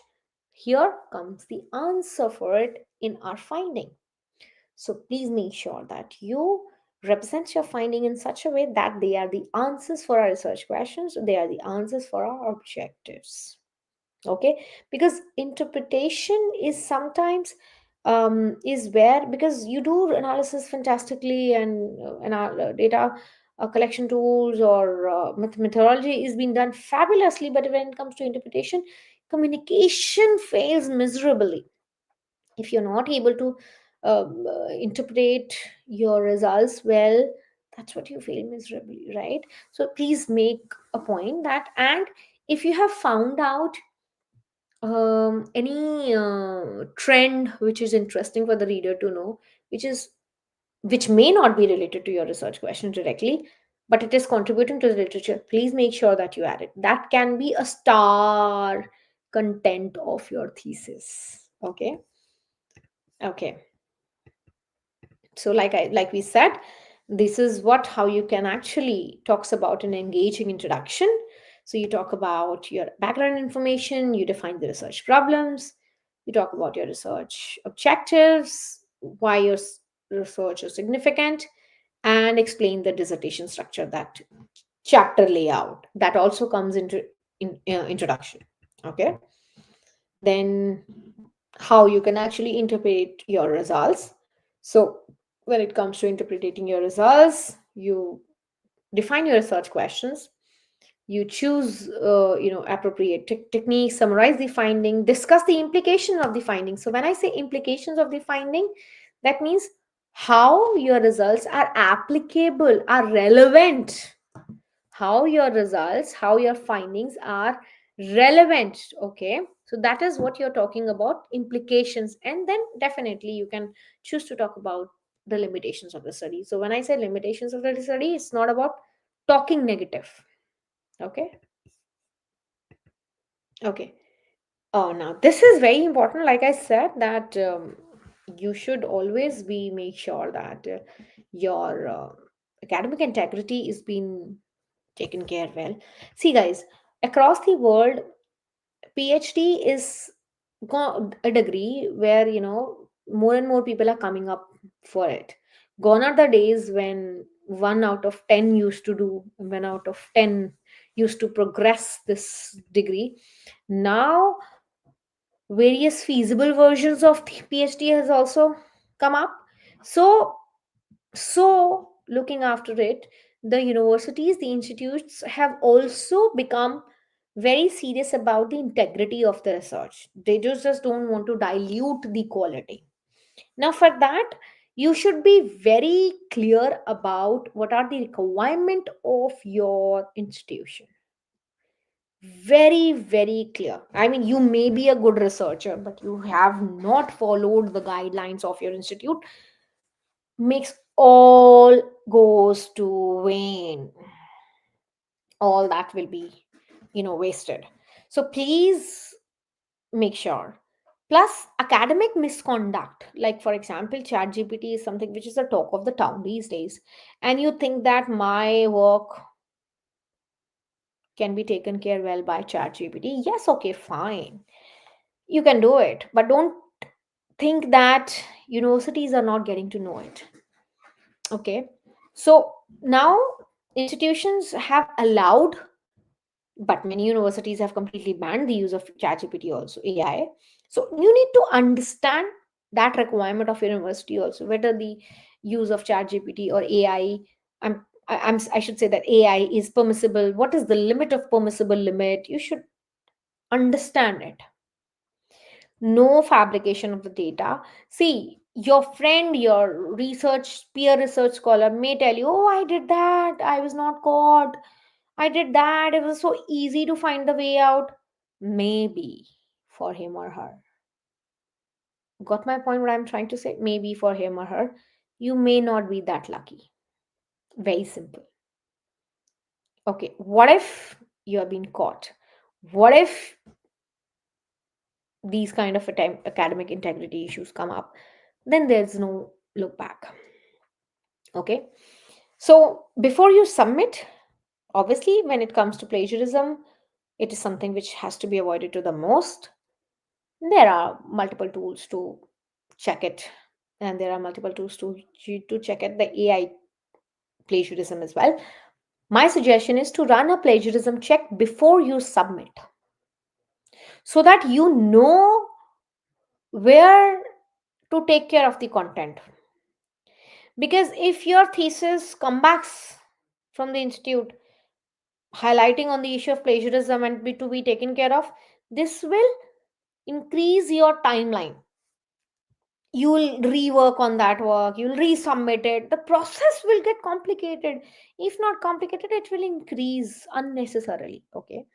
here comes the answer for it in our finding. So please make sure that you represent your finding in such a way that they are the answers for our research questions, they are the answers for our objectives. Okay, because interpretation is sometimes is where, because you do analysis fantastically and data collection tools or methodology is being done fabulously, but when it comes to interpretation, communication fails miserably. If you're not able to interpret your results well, that's what you fail miserably, right? So please make a point that, and if you have found out any trend which is interesting for the reader to know, which is, which may not be related to your research question directly, but it is contributing to the literature, please make sure that you add it. That can be a star content of your thesis. Okay. Okay, so like we said, this is what how you can actually talks about an engaging introduction. So you talk about your background information, you define the research problems, you talk about your research objectives, why your research is significant, and explain the dissertation structure, that chapter layout that also comes into introduction. Okay, then how you can actually interpret your results. So when it comes to interpreting your results, you define your research questions, you choose appropriate techniques, summarize the finding, discuss the implication of the finding. So when I say implications of the finding, that means how your results are applicable, are relevant, how your results, how your findings are relevant. Okay, so that is what you're talking about, implications. And then definitely you can choose to talk about the limitations of the study. So when I say limitations of the study, it's not about talking negative. Okay. Okay. Oh, now this is very important. Like I said, that you should always be make sure that your academic integrity is being taken care well. See, guys, across the world, PhD is a degree where more and more people are coming up for it. Gone are the days when 1 out of 10 used to do, 1 out of 10 used to progress this degree. Now, various feasible versions of the PhD has also come up. So looking after it, the universities, the institutes have also become very serious about the integrity of the research. They just don't want to dilute the quality. Now for that, you should be very clear about what are the requirement of your institution. Very, very clear. I mean, you may be a good researcher, but you have not followed the guidelines of your institute, makes all goes to vain. All that will be wasted. So please make sure. Plus academic misconduct, like for example chat gpt is something which is the talk of the town these days, and you think that my work can be taken care well by chat gpt. Yes, okay, fine, you can do it, but don't think that universities are not getting to know it. Okay, so now institutions have allowed, but many universities have completely banned the use of ChatGPT, also AI. So you need to understand that requirement of your university also, whether the use of ChatGPT or AI. I should say that AI is permissible. What is the limit of permissible limit? You should understand it. No fabrication of the data. See, your friend, your research peer research scholar may tell you, oh, I did that, I was not caught, I did that, it was so easy to find the way out. Maybe for him or her. Got my point? What I'm trying to say? Maybe for him or her, you may not be that lucky. Very simple. Okay, what if you have been caught? What if these kind of academic integrity issues come up? Then there's no look back. Okay, so before you submit, obviously when it comes to plagiarism, it is something which has to be avoided to the most. There are multiple tools to check it, and there are multiple tools to check at the AI plagiarism as well. My suggestion is to run a plagiarism check before you submit, so that you know where to take care of the content. Because if your thesis comes back from the institute highlighting on the issue of plagiarism and to be taken care of, this will increase your timeline. You will rework on that work, you'll resubmit it, the process will get complicated. If not complicated, it will increase unnecessarily. Okay,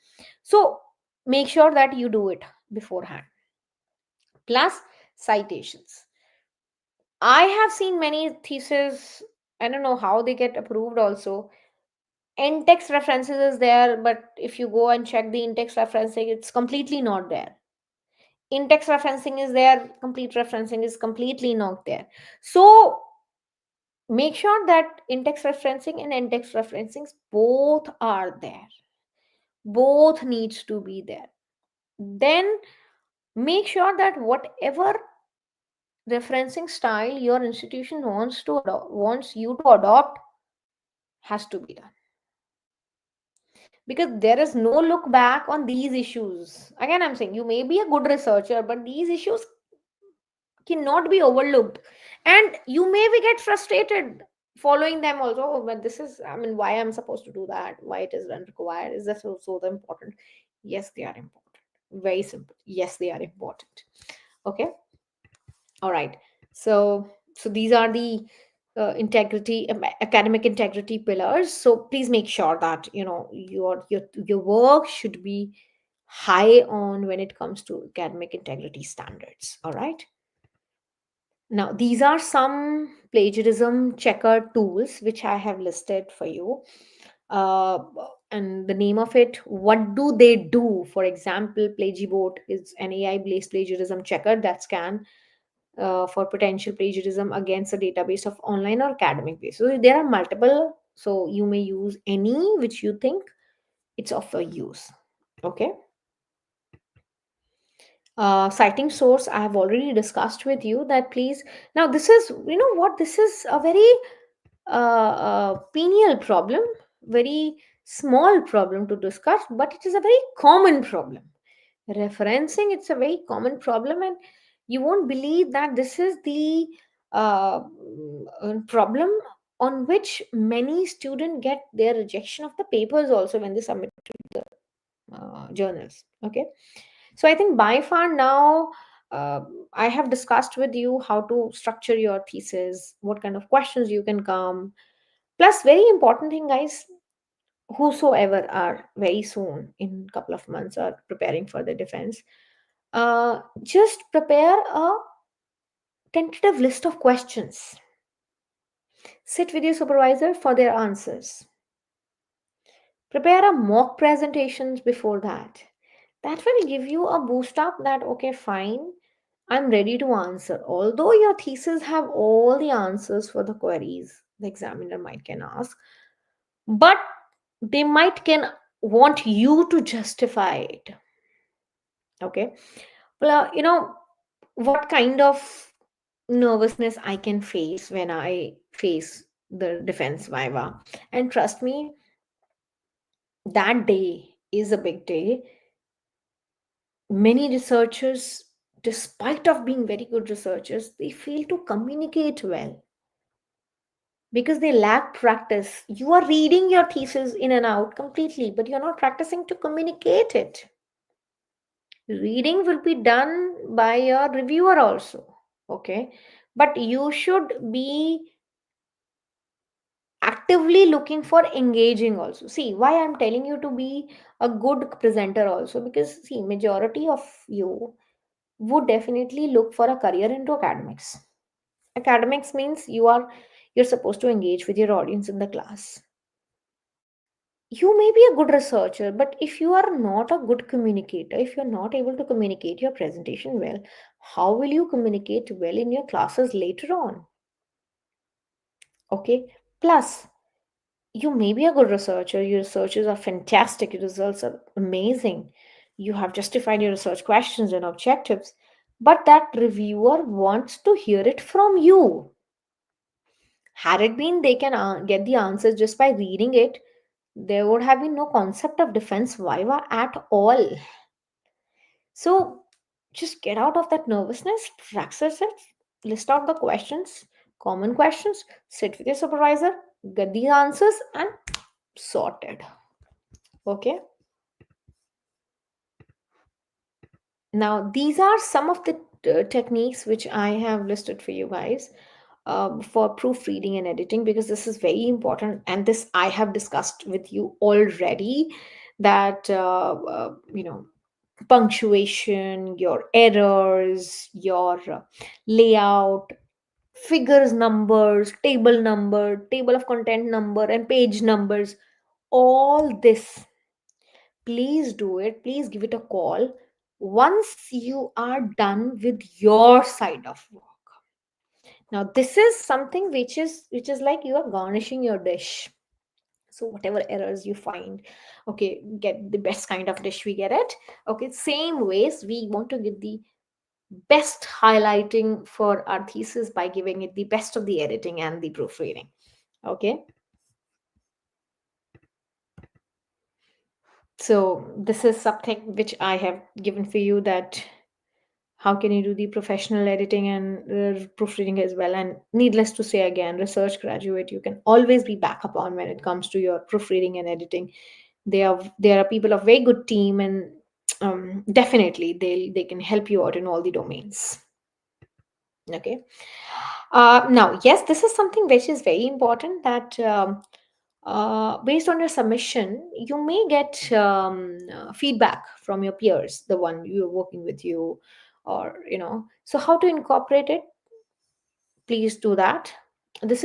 so make sure that you do it beforehand. Plus, citations. I have seen many theses, I don't know how they get approved also. In-text references is there, but if you go and check the in-text referencing, it's completely not there. In-text referencing is there, complete referencing is completely not there. So make sure that in-text referencing and in-text referencings both are there. Both needs to be there. Then make sure that whatever referencing style your institution wants you to adopt has to be done, because there is no look back on these issues. Again, I'm saying you may be a good researcher, but these issues cannot be overlooked, and you may be get frustrated following them also. Oh, but this is, I mean, why I'm supposed to do that, why it is unrequired, is that so important? Yes, they are important. Very simple. Yes, they are important. Okay, all right. So these are the academic integrity pillars. So please make sure that your work should be high on when it comes to academic integrity standards. All right. Now, these are some plagiarism checker tools which I have listed for you. Uh, and the name of it, what do they do? For example, Plagibot is an AI-based plagiarism checker that scan for potential plagiarism against a database of online or academic base. So there are multiple. So you may use any which you think it's of a use. Okay. Citing source, I have already discussed with you that. Please, now this is, you know what, this is a very penial problem, very small problem to discuss, but it is a very common problem. Referencing, it's a very common problem, and you won't believe that this is the problem on which many students get their rejection of the papers also when they submit to the journals. Okay, so I think by far now, uh, I have discussed with you how to structure your thesis, what kind of questions you can come. Plus, very important thing, guys, whosoever are very soon in couple of months are preparing for the defense, just prepare a tentative list of questions. Sit with your supervisor for their answers. Prepare a mock presentations before that. That will give you a boost up that, okay, fine, I'm ready to answer. Although your thesis have all the answers for the queries the examiner might can ask, but they might can want you to justify it. Okay. Well, what kind of nervousness I can face when I face the defense viva. And trust me, that day is a big day. Many researchers, despite of being very good researchers, they fail to communicate well because they lack practice. You are reading your thesis in and out completely, but you're not practicing to communicate it. Reading will be done by a reviewer also, okay? But you should be actively looking for engaging also. See, why I'm telling you to be a good presenter also, because see, majority of you would definitely look for a career into academics. Academics means you're supposed to engage with your audience in the class. You may be a good researcher, but if you are not a good communicator, if you're not able to communicate your presentation well, how will you communicate well in your classes later on? Okay. Plus, you may be a good researcher, your researches are fantastic, your results are amazing, you have justified your research questions and objectives, but that reviewer wants to hear it from you. Had it been they can get the answers just by reading it, there would have been no concept of defense viva at all. So just get out of that nervousness, practice it, list out the questions, common questions, sit with your supervisor, get the answers, and sorted. Okay. Now, these are some of the techniques which I have listed for you guys for proofreading and editing, because this is very important. And this I have discussed with you already, that, punctuation, your errors, your layout, figures numbers, table number, table of content number, and page numbers, all this, please do it, please give it a call once you are done with your side of work. Now this is something which is like you are garnishing your dish. So whatever errors you find, okay, get the best kind of dish, we get it. Okay, same ways we want to get the best highlighting for our thesis by giving it the best of the editing and the proofreading. Okay, so this is something which I have given for you, that how can you do the professional editing and proofreading as well. And needless to say, again, research graduate, you can always be back upon when it comes to your proofreading and editing. There are people of very good team, and definitely they can help you out in all the domains. Okay. Now, yes, this is something which is very important, that based on your submission, you may get feedback from your peers, the one you're working with you, or so how to incorporate it, please do that. This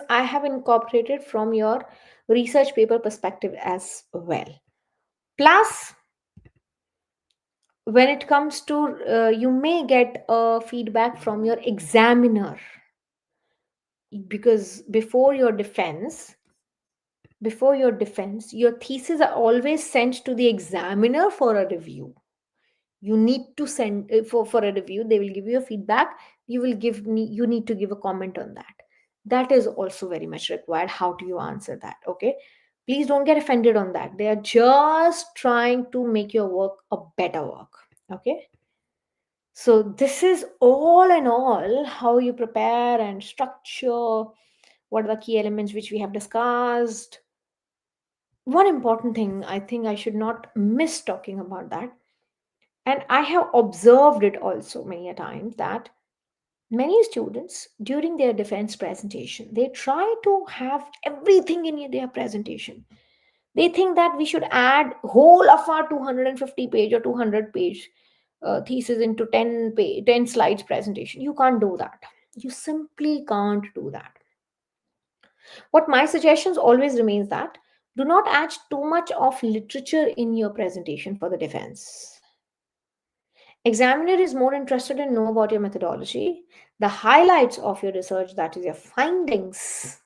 I have incorporated from your research paper perspective as well. Plus, when it comes to you may get feedback from your examiner, because before your defense, your thesis are always sent to the examiner for a review. You need to send for a review, they will give you a feedback, you need to give a comment on that. That is also very much required. How do you answer that? Okay, please don't get offended on that. They are just trying to make your work a better work. Okay, so this is all in all how you prepare and structure, what are the key elements which we have discussed. One important thing, I think I should not miss talking about that, and I have observed it also many a times, that many students during their defense presentation, they try to have everything in their presentation. They think that we should add whole of our 250 page or 200 page thesis into 10 slides presentation. You can't do that. You simply can't do that. What my suggestions always remains, that do not add too much of literature in your presentation for the defense. Examiner is more interested in know about your methodology, the highlights of your research, that is your findings.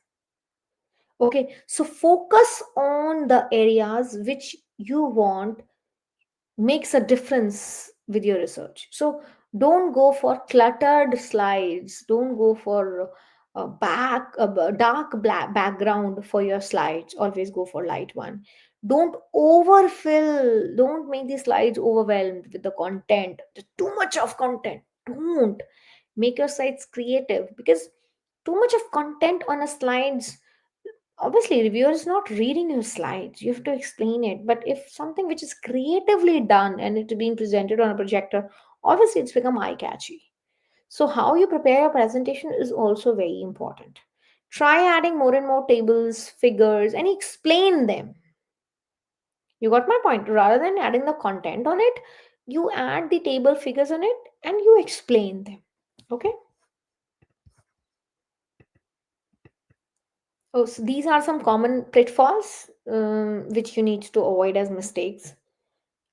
Okay, so focus on the areas which you want makes a difference with your research. So don't go for cluttered slides, don't go for dark black background for your slides, always go for light one. Don't overfill, don't make the slides overwhelmed with the content. There's too much of content. Don't make your slides creative, because too much of content on a slides, obviously reviewer is not reading your slides, you have to explain it. But if something which is creatively done and it's being presented on a projector, obviously it's become eye catchy. So, how you prepare your presentation is also very important. Try adding more and more tables, figures, and explain them. You got my point? Rather than adding the content on it, you add the table figures on it and you explain them. Okay? Oh, so these are some common pitfalls which you need to avoid as mistakes.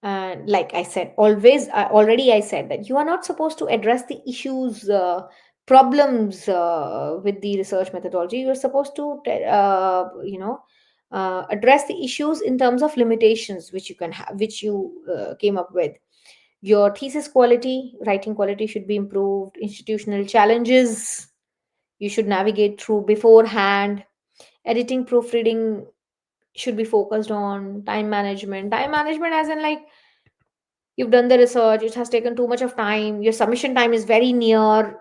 And like I said, already I said that you are not supposed to address the issues, problems with the research methodology. You're supposed to address the issues in terms of limitations which you can have, which you came up with. Your thesis quality, writing quality should be improved. Institutional challenges you should navigate through beforehand. Editing, proofreading should be focused on. Time management as in, like, you've done the research, it has taken too much of time, your submission time is very near,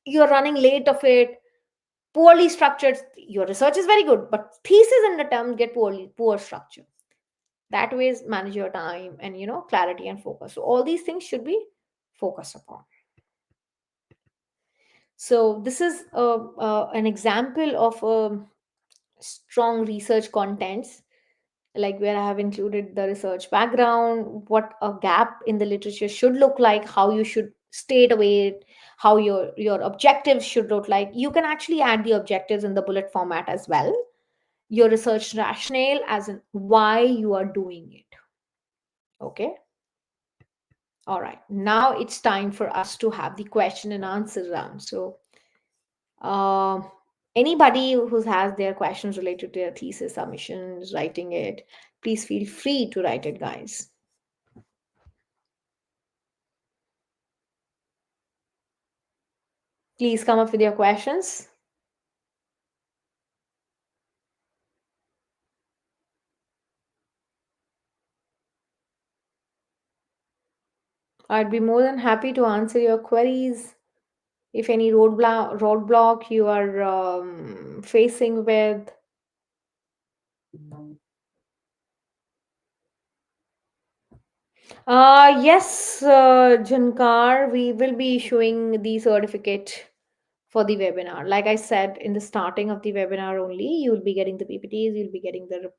you're running late of it, poorly structured. Your research is very good, but thesis and the terms get poor structure. That way is manage your time and, clarity and focus. So all these things should be focused upon. So this is an example of strong research contents, like where I have included the research background, what a gap in the literature should look like, how you should state away, how your objectives should look like. You can actually add the objectives in the bullet format as well. Your research rationale, as in why you are doing it. Okay. All right. Now it's time for us to have the question and answer round. So, uh, anybody who has their questions related to their thesis submissions, writing it, please feel free to write it, guys. Please come up with your questions. I'd be more than happy to answer your queries. If any roadblock you are facing with. Yes, Jankar, we will be issuing the certificate for the webinar. Like I said in the starting of the webinar only, you'll be getting the PPTs, you'll be getting the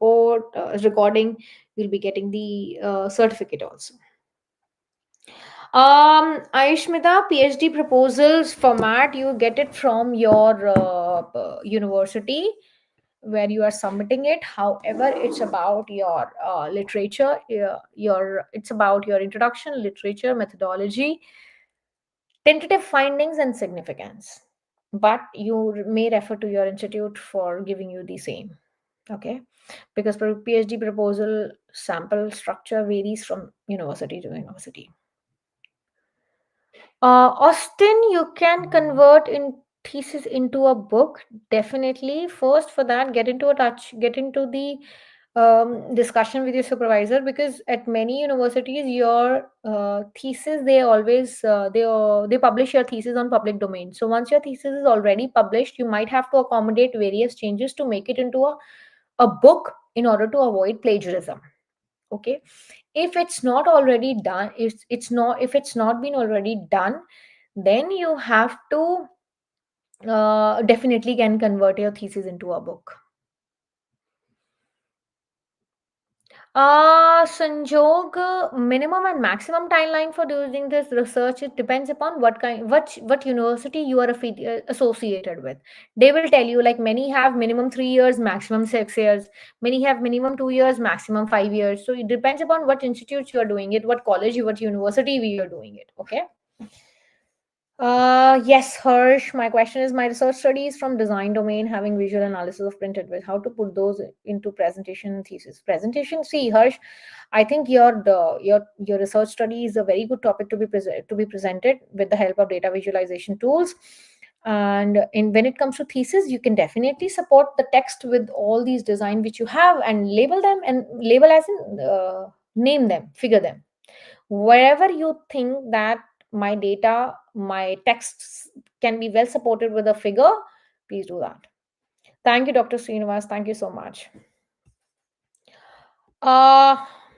recording, you'll be getting the certificate also. Ayushmita, PhD proposals format, you get it from your university where you are submitting it. However, it's about your literature, it's about your introduction, literature, methodology, tentative findings, and significance. But you may refer to your institute for giving you the same. Okay, because PhD proposal sample structure varies from university to university. Austin, you can convert in thesis into a book. Definitely. First, for that, get into the discussion with your supervisor, because at many universities, your thesis, they always they publish your thesis on public domain. So once your thesis is already published, you might have to accommodate various changes to make it into a book in order to avoid plagiarism. Okay, if it's not already done, if it's not been already done, then you have to definitely can convert your thesis into a book. Sanjog, minimum and maximum timeline for doing this research, it depends upon what university you are associated with. They will tell you, like, many have minimum 3 years, maximum 6 years. Many have minimum 2 years, maximum 5 years. So it depends upon what institute you are doing it, what college, what university you are doing it. Okay. Yes, Harsh. My question is, my research studies from design domain, having visual analysis of printed with how to put those into presentation and thesis. Presentation. See, Harsh, I think your research study is a very good topic to be presented with the help of data visualization tools. And when it comes to thesis, you can definitely support the text with all these design which you have, and label them, and label as in name them, figure them. Wherever you think that my data, my texts can be well supported with a figure, please do that. Thank you, Dr. Srinivas. Thank you so much. Uh,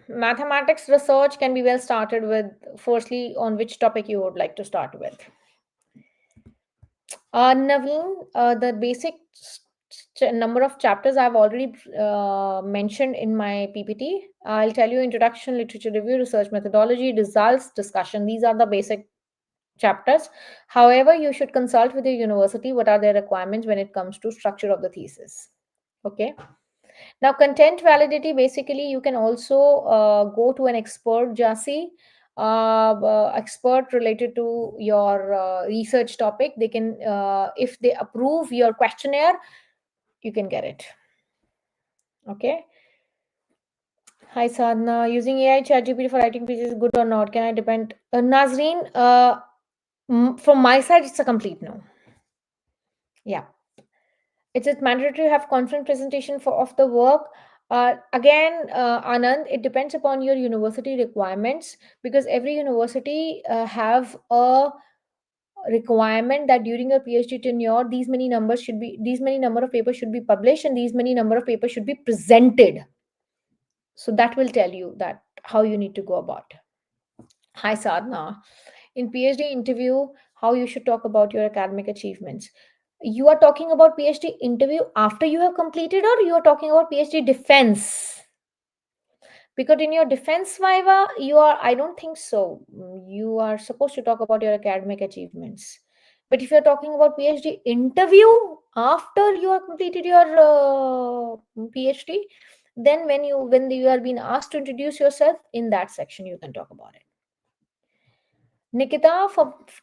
Mathematics research can be well started with, firstly, on which topic you would like to start with. Naveen, the basic number of chapters I've already mentioned in my PPT. I'll tell you: introduction, literature review, research methodology, results, discussion. These are the basic chapters. However, you should consult with your university what are their requirements when it comes to structure of the thesis. Okay. Now, content validity, basically, you can also go to an expert, Jasi, expert related to your research topic. They can, if they approve your questionnaire, you can get it. Okay. Hi, Sadhna. Using AI ChatGPT for writing pieces is good or not? Can I depend? Nazreen, from my side, it's a complete no. Yeah. It's mandatory to have conference presentation for of the work. Again, Anand, it depends upon your university requirements, because every university have a requirement that during your PhD tenure, these many number of papers should be published, and these many number of papers should be presented. So that will tell you that how you need to go about. Hi, Sadhna. In PhD interview, how you should talk about your academic achievements. You are talking about PhD interview after you have completed, or you are talking about PhD defense? Because in your defense viva, I don't think so. You are supposed to talk about your academic achievements. But if you're talking about PhD interview after you have completed your PhD, then when you are being asked to introduce yourself, in that section you can talk about it. Nikita,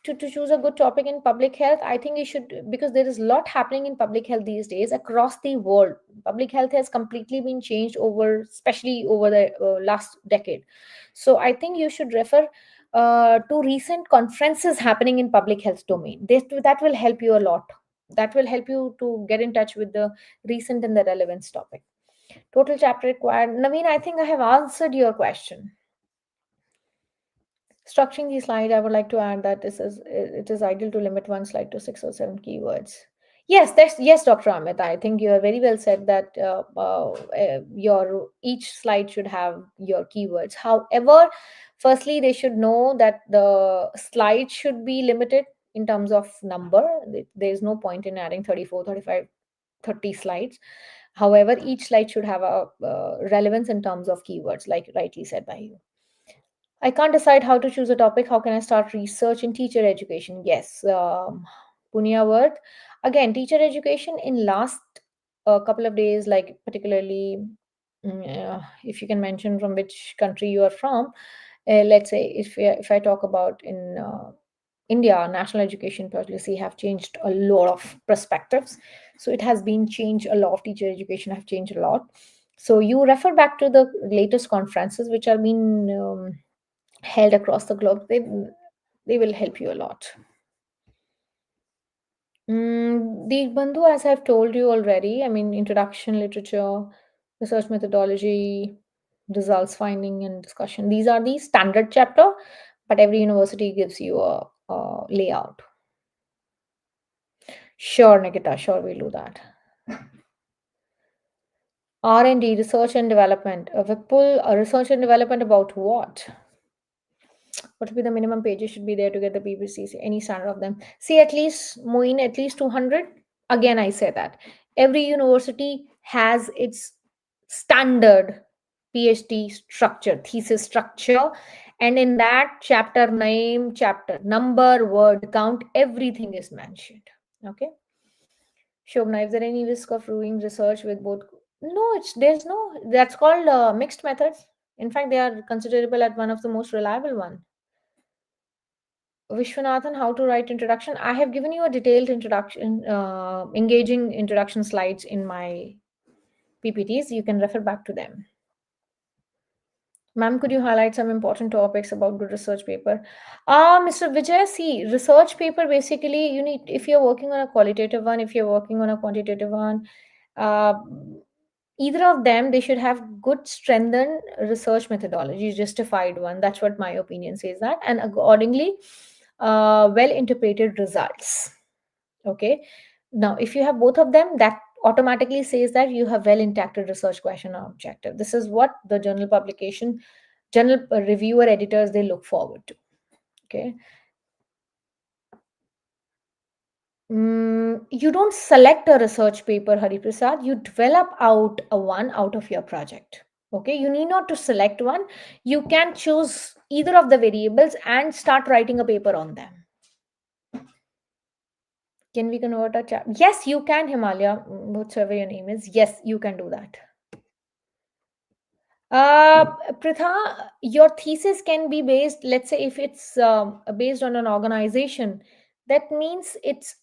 to choose a good topic in public health, I think you should, because there is a lot happening in public health these days across the world. Public health has completely been changed especially over the last decade. So I think you should refer to recent conferences happening in public health domain. That will help you a lot. That will help you to get in touch with the recent and the relevance topic. Total chapter required. Naveen, I think I have answered your question. Structuring the slide, I would like to add that it is ideal to limit one slide to 6 or 7 keywords. Yes, Dr. Amit. I think you have very well said that your each slide should have your keywords. However, firstly, they should know that the slide should be limited in terms of number. There is no point in adding 34, 35, 30 slides. However, each slide should have a relevance in terms of keywords, like rightly said by you. I can't decide how to choose a topic. How can I start research in teacher education? Yes, Punya Worth. Again, teacher education in last couple of days, like particularly if you can mention from which country you are from. Let's say if I talk about in India, national education policy have changed a lot of perspectives. So it has been changed a lot. Teacher education have changed a lot. So you refer back to the latest conferences which are being held across the globe. They will help you a lot. The Bandhu, as I've told you already, I mean, introduction, literature, research methodology, results, finding, and discussion. These are the standard chapter, but every university gives you a layout. Sure, Nikita, sure, we'll do that. R&D, research and development. Vipul, research and development about what? What would be the minimum pages should be there to get the PPCC? Any standard of them? See, at least, Moin, at least 200. Again, I say that. Every university has its standard PhD structure, thesis structure. And in that, chapter name, chapter number, word count, everything is mentioned. Okay. Shobna, is there any risk of doing research with both? No, there's no. That's called mixed methods. In fact, they are considerable at one of the most reliable one. Vishwanathan, how to write introduction. I have given you a detailed introduction, engaging introduction slides in my PPTs. You can refer back to them. Ma'am, could you highlight some important topics about good research paper? Mr. Vijay, see, research paper basically you need if you're working on a qualitative one, if you're working on a quantitative one, uh, either of them they should have good strengthened research methodology, justified one. That's what my opinion says that, and accordingly, well interpreted results. Okay. Now, if you have both of them, that automatically says that you have well interpreted research question or objective. This is what the journal publication, journal reviewer editors they look forward to. Okay. You don't select a research paper, Hari Prasad. You develop out a one out of your project. Okay, you need not to select one. You can choose either of the variables and start writing a paper on them. Can we convert a chat? Yes, you can, Himalaya, whatever your name is. Yes, you can do that. Pritha, your thesis can be based, let's say, if it's based on an organization, that means it's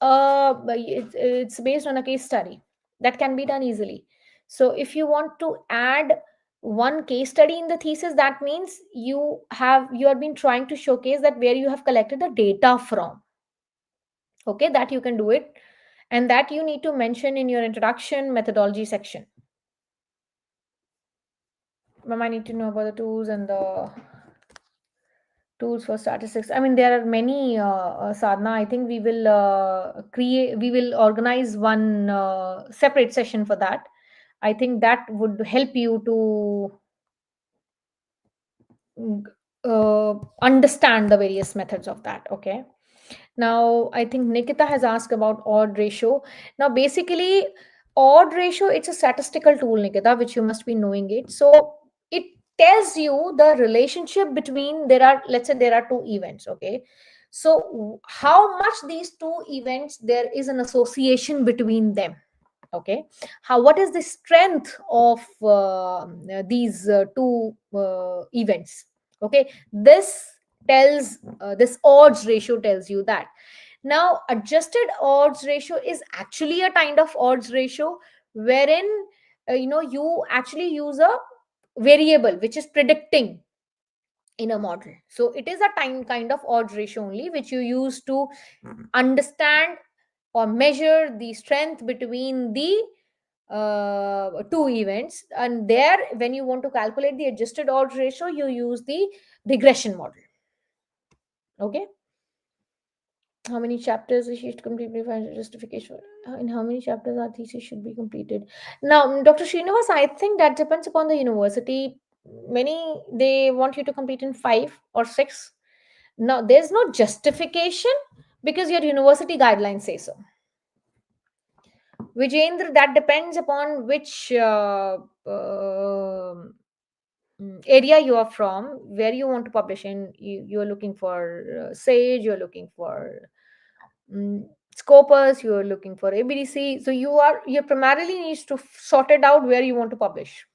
based on a case study. That can be done easily. So, if you want to add one case study in the thesis, that means you have been trying to showcase that where you have collected the data from. Okay, that you can do it, and that you need to mention in your introduction methodology section. Ma'am, I need to know about the tools and the tools for statistics. I mean, there are many, Sadhna. I think we will organize one separate session for that. I think that would help you to mm, understand the various methods of that. Okay. Now, I think Nikita has asked about odd ratio. Now, basically, odd ratio, it's a statistical tool, Nikita, which you must be knowing it. So, it tells you the relationship between, let's say, there are two events, okay? So, how much these two events, there is an association between them, okay? What is the strength of these two events, okay? This odds ratio tells you that. Now, adjusted odds ratio is actually a kind of odds ratio wherein you actually use a variable which is predicting in a model. So it is a kind of odds ratio only which you use to understand or measure the strength between the two events. And there, when you want to calculate the adjusted odds ratio, you use the regression model. Okay. How many chapters is she to complete final justification? In how many chapters our thesis should be completed? Now, Dr. Srinivas, I think that depends upon the university. Many they want you to complete in 5 or 6. Now, there's no justification because your university guidelines say so. Vijendra, that depends upon which area you are from, where you want to publish in. You're looking for Sage, you're looking for Scopus, you're looking for ABDC. So you primarily needs to sort it out where you want to publish.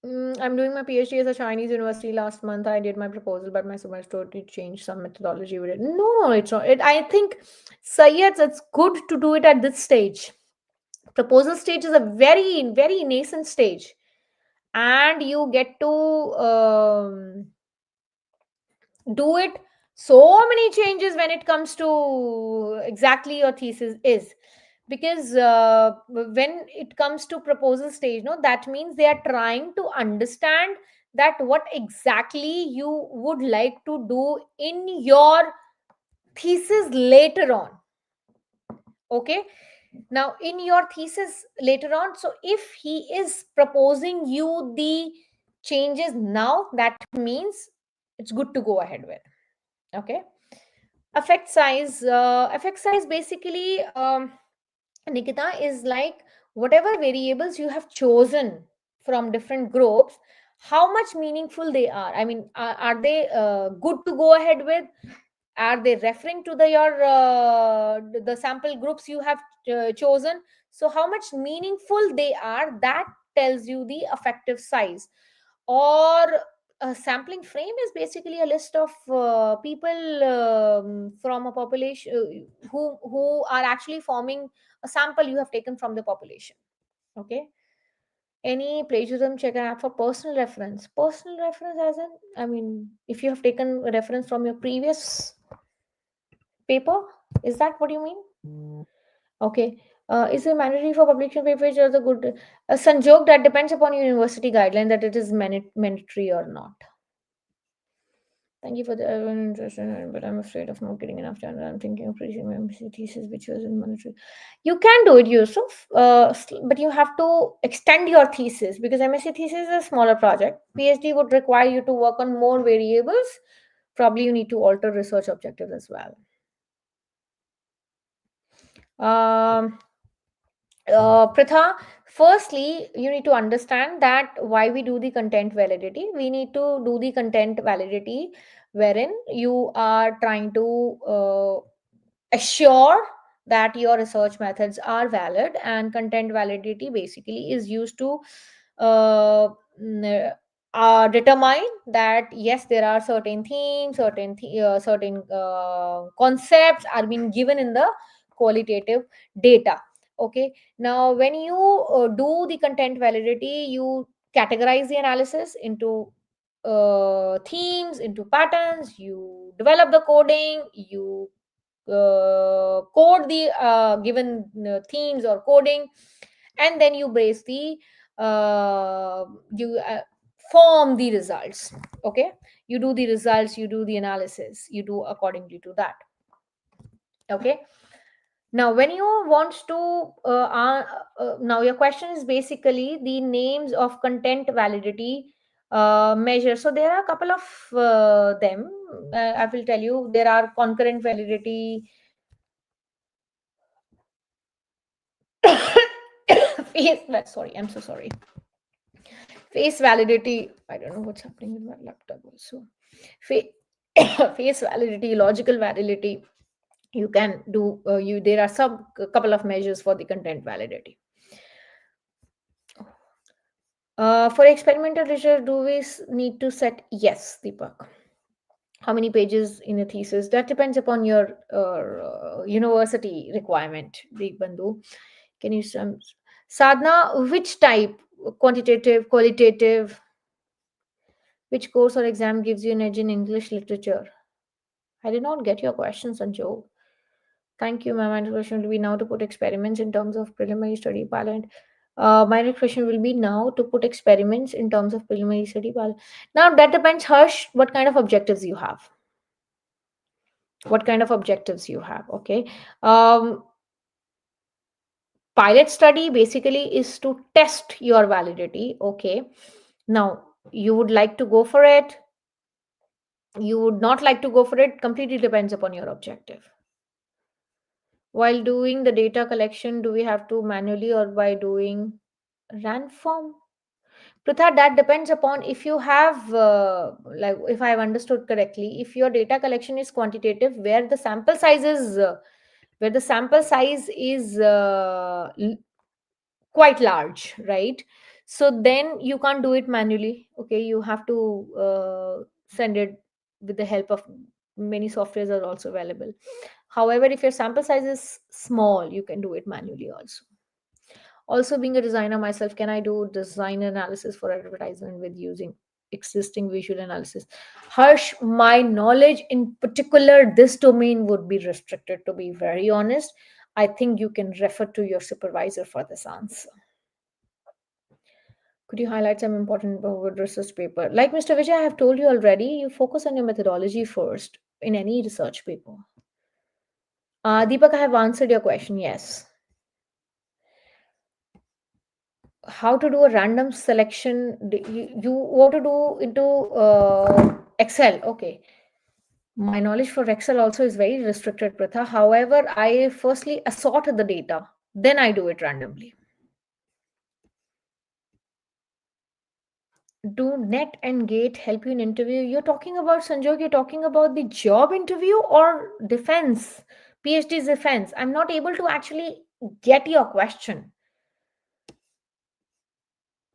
I'm doing my PhD as a Chinese university. Last month I did my proposal, but my semester to change some methodology with it. No, it's not. I think, Sayed, it's good to do it at this stage. Proposal stage is a very, very nascent stage, and you get to do it so many changes when it comes to exactly your thesis is, because when it comes to proposal stage, no, that means they are trying to understand that what exactly you would like to do in your thesis later on. Okay. Now, in your thesis later on, so if he is proposing you the changes now, that means it's good to go ahead with. Okay. Effect size basically, Nikita, is like whatever variables you have chosen from different groups, how much meaningful they are. I mean, are they good to go ahead with? Are they referring to the sample groups you have chosen? So how much meaningful they are, that tells you the effective size. Or a sampling frame is basically a list of people from a population who are actually forming a sample you have taken from the population. Okay. Any plagiarism check an app for personal reference. Personal reference as in, I mean, if you have taken a reference from your previous paper, is that what you mean? Okay. Is it mandatory for publication papers or the good Sanjog? That depends upon your university guideline that it is mandatory or not. Thank you for the interesting, but I'm afraid of not getting enough time. I'm thinking of producing my MSc thesis, which was in monetary. You can do it, Yusuf, but you have to extend your thesis because MSc thesis is a smaller project. PhD would require you to work on more variables. Probably you need to alter research objectives as well. Um, Pritha, firstly, you need to understand that why we do the content validity. We need to do the content validity wherein you are trying to assure that your research methods are valid, and content validity basically is used to uh, n- determine that yes, there are certain themes, certain concepts are being given in the qualitative data. Okay, now when you do the content validity, you categorize the analysis into themes, into patterns, you develop the coding, you code the given themes or coding, and then you base the you form the results. Okay, you do the results, you do the analysis, you do accordingly to that. Okay, now when you want to now your question is basically the names of content validity measures. So there are a couple of them. I will tell you, there are concurrent validity, sorry, I'm so sorry. Face validity. I don't know what's happening with my laptop also. Fa- face validity, logical validity. You can do. There are some couple of measures for the content validity. For experimental research, do we need to set? Yes, Deepak. How many pages in a thesis? That depends upon your university requirement. Bandhu, can you Sadhna? Which type? Quantitative, qualitative? Which course or exam gives you an edge in English literature? I did not get your question, Sanjo. Thank you. My next question will be now to put experiments in terms of preliminary study pilot. My next question will be now to put experiments in terms of preliminary study pilot. Now that depends, Harsh, what kind of objectives you have. What kind of objectives you have? Okay. Pilot study basically is to test your validity. Okay. Now you would like to go for it. You would not like to go for it. Completely depends upon your objective. While doing the data collection, do we have to manually or by doing run form? Pritha, that depends upon if you have, like, if I've understood correctly, if your data collection is quantitative, where the sample size is quite large, right? So then you can't do it manually. Okay, you have to send it with the help of many softwares are also available. However, if your sample size is small, you can do it manually also. Also, being a designer myself, can I do design analysis for advertisement with using existing visual analysis? Harsh, my knowledge in particular this domain would be restricted, to be very honest. I think you can refer to your supervisor for this answer. Could you highlight some important research paper? Like Mr. Vijay, I have told you already, you focus on your methodology first in any research paper. Deepak, I have answered your question. Yes. How to do a random selection? You want to do into Excel? Okay. My knowledge for Excel also is very restricted, Pratha. However, I firstly assort the data, then I do it randomly. Do net and gate help you in interview? You're talking about, Sanjog, you're talking about the job interview or defense? PhD defense. I'm not able to actually get your question.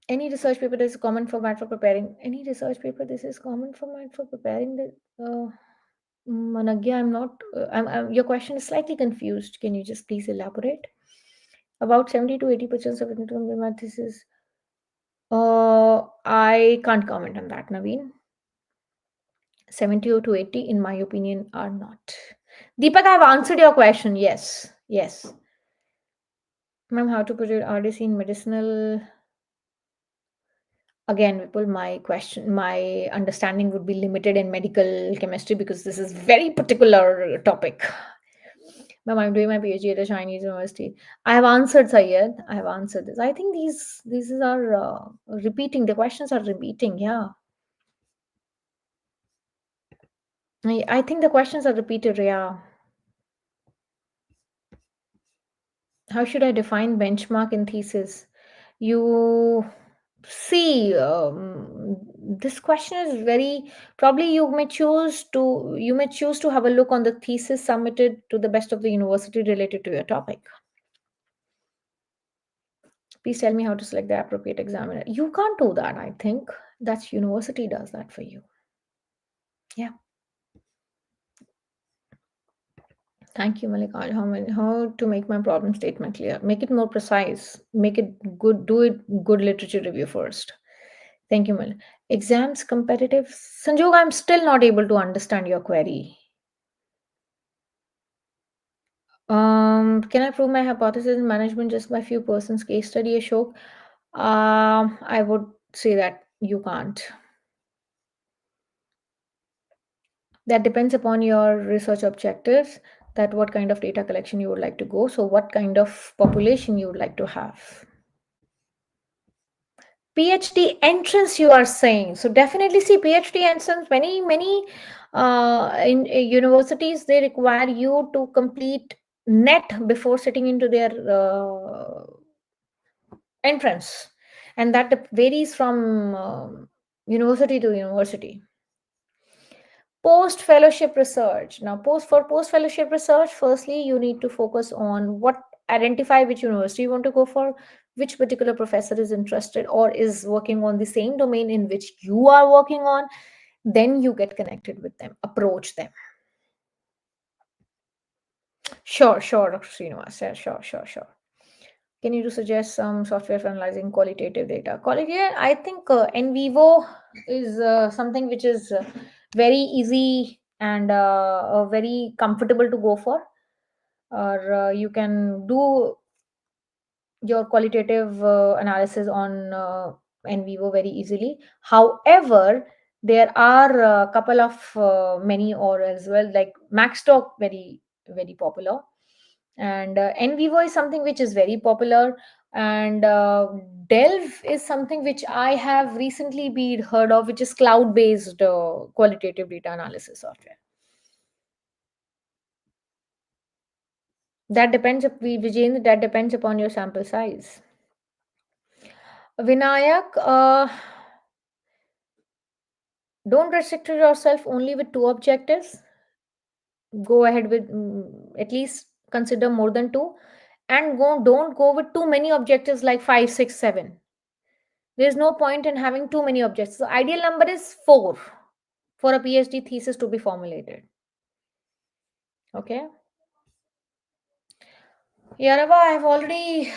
Any research paper, this is common format for preparing. Any research paper, this is common format for preparing the. Managya, I'm not. Your question is slightly confused. Can you just please elaborate? About 70 to 80% of it, my thesis. I can't comment on that, Naveen. 70 or to 80, in my opinion, are not. Deepak, I've answered your question. Yes. Yes. Ma'am, how to put it RDC in medicinal? Again, Vipul, my understanding would be limited in medical chemistry because this is very particular topic. Ma'am, I'm doing my PhD at a Chinese university. I have answered, Sayed. I have answered this. I think these are repeating. The questions are repeating. Yeah. I think the questions are repeated. Yeah. How should I define benchmark in thesis? You see, this question is very probably you may choose to have a look on the thesis submitted to the best of the university related to your topic. Please tell me how to select the appropriate examiner. You can't do that. I think that's university does that for you. Yeah. Thank you, Malik. How to make my problem statement clear? Make it more precise. Make it good. Do it good literature review first. Thank you, Malik. Exams competitive. Sanjog, I'm still not able to understand your query. Can I prove my hypothesis in management just by few persons case study, Ashok? I would say that you can't. That depends upon your research objectives, that what kind of data collection you would like to go. So, what kind of population you would like to have. PhD entrance, you are saying. So definitely see PhD entrance. Many in universities they require you to complete net before sitting into their entrance, and that varies from university to university. Post fellowship research. Now, post fellowship research, firstly, you need to focus on what identify which university you want to go for, which particular professor is interested or is working on the same domain in which you are working on. Then you get connected with them, approach them. Sure, Dr. Srinivas. Yeah, sure. Can you suggest some software for analyzing qualitative data? Qualitative, I think NVivo is something which is very easy and very comfortable to go for. Or you can do your qualitative analysis on NVivo very easily. However, there are a couple of many or as well like Maxtalk very popular, and NVivo is something which is very popular, and Delve is something which I have recently been heard of, which is cloud based qualitative data analysis software. That depends Vijay, that depends upon your sample size. Vinayak, don't restrict yourself only with two objectives. Go ahead with at least consider more than two, and don't go with too many objectives like 5, 6, 7. There's no point in having too many objectives. So ideal number is 4 for a PhD thesis to be formulated. Okay. Yarava, I have already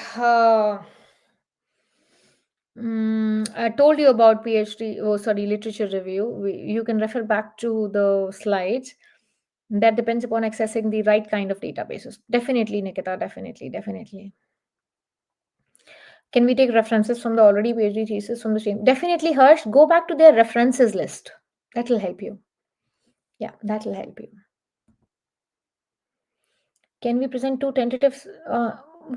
I told you about PhD, oh, sorry, literature review. You can refer back to the slides. That depends upon accessing the right kind of databases. Definitely, Nikita, definitely. Can we take references from the already PhD thesis from the same? Definitely, Harsh, go back to their references list. That will help you. Yeah, that will help you. Can we present two tentatives?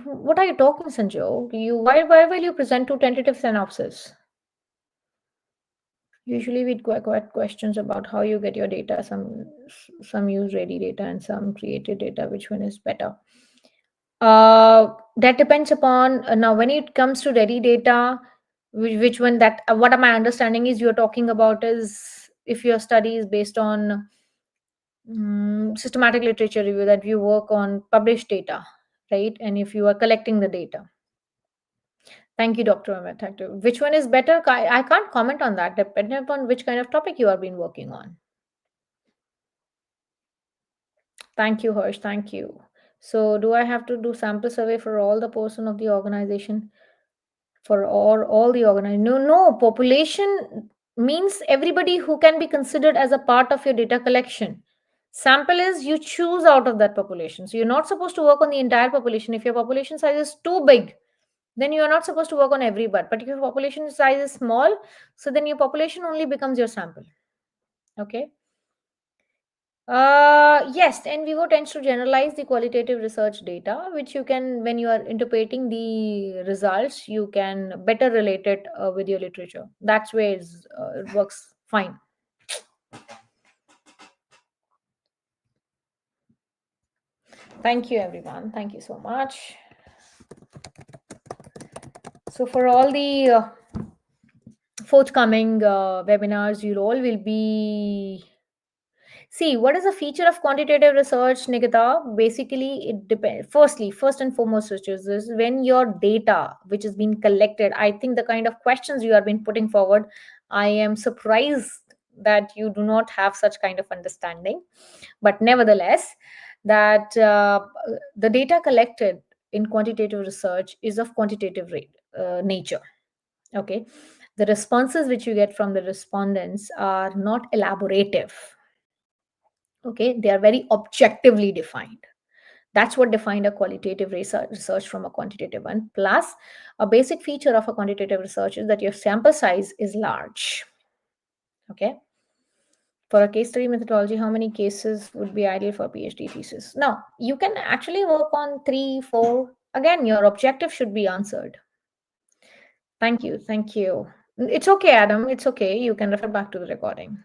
What are you talking, Sanjo? Why will you present two tentative synopses? Usually we'd quite questions about how you get your data. Some use ready data and some created data. Which one is better? That depends upon now when it comes to ready data, which one that what my understanding is you're talking about is if your study is based on systematic literature review, that you work on published data, right? And if you are collecting the data. Thank you, Dr. Amit. Thank you. Which one is better? I can't comment on that, depending upon which kind of topic you have been working on. Thank you, Harsh. Thank you. So, do I have to do sample survey for all the person of the organization? For all the organization. No, no, population means everybody who can be considered as a part of your data collection. Sample is you choose out of that population. So you're not supposed to work on the entire population. If your population size is too big, then you are not supposed to work on everybody. But if your population size is small, so then your population only becomes your sample. Okay. Yes, and Vivo tends to generalize the qualitative research data, which you can, when you are interpreting the results, you can better relate it with your literature. That's where it works fine. Thank you, everyone. Thank you so much. So, for all the forthcoming webinars, you all will be. See, what is a feature of quantitative research, Nikita? Basically, it depends. Firstly, first and foremost, which is this, when your data, which has been collected, I think the kind of questions you have been putting forward, I am surprised that you do not have such kind of understanding. But nevertheless, that the data collected in quantitative research is of quantitative nature. Okay, the responses which you get from the respondents are not elaborative. Okay, they are very objectively defined. That's what defined a qualitative research from a quantitative one. Plus, a basic feature of a quantitative research is that your sample size is large. Okay, for a case study methodology, how many cases would be ideal for a PhD thesis? Now, you can actually work on 3, 4. Again, your objective should be answered. Thank you, thank you. It's okay, Adam, it's okay, you can refer back to the recording.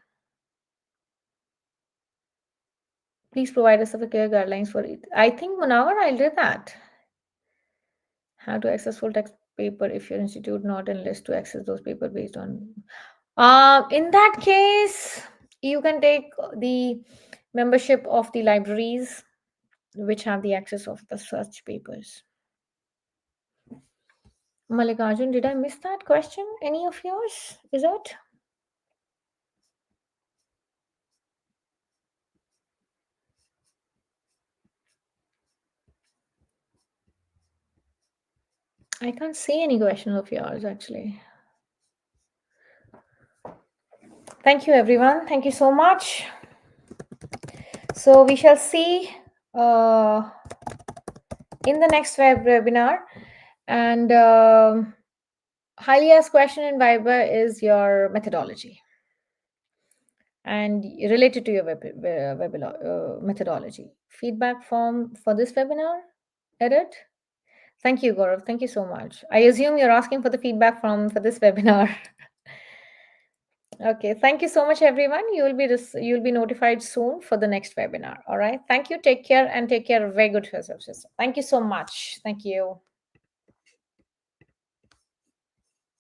Please provide us with clear guidelines for it. I think, Munawar, I'll do that. How to access full text paper if your institute not in list to access those paper based on. In that case, you can take the membership of the libraries which have the access of the such papers. Mallikarjun, did I miss that question? Any of yours? Is it? I can't see any questions of yours actually. Thank you, everyone. Thank you so much. So we shall see in the next webinar. And highly asked question in Viber is your methodology and related to your webinar methodology. Feedback form for this webinar, edit. Thank you, Gaurav. Thank you so much. I assume you're asking for the feedback for this webinar. Okay, thank you so much, everyone. You'll be notified soon for the next webinar. All right. Thank you. Take care and take care. Very good for yourself. Thank you so much. Thank you.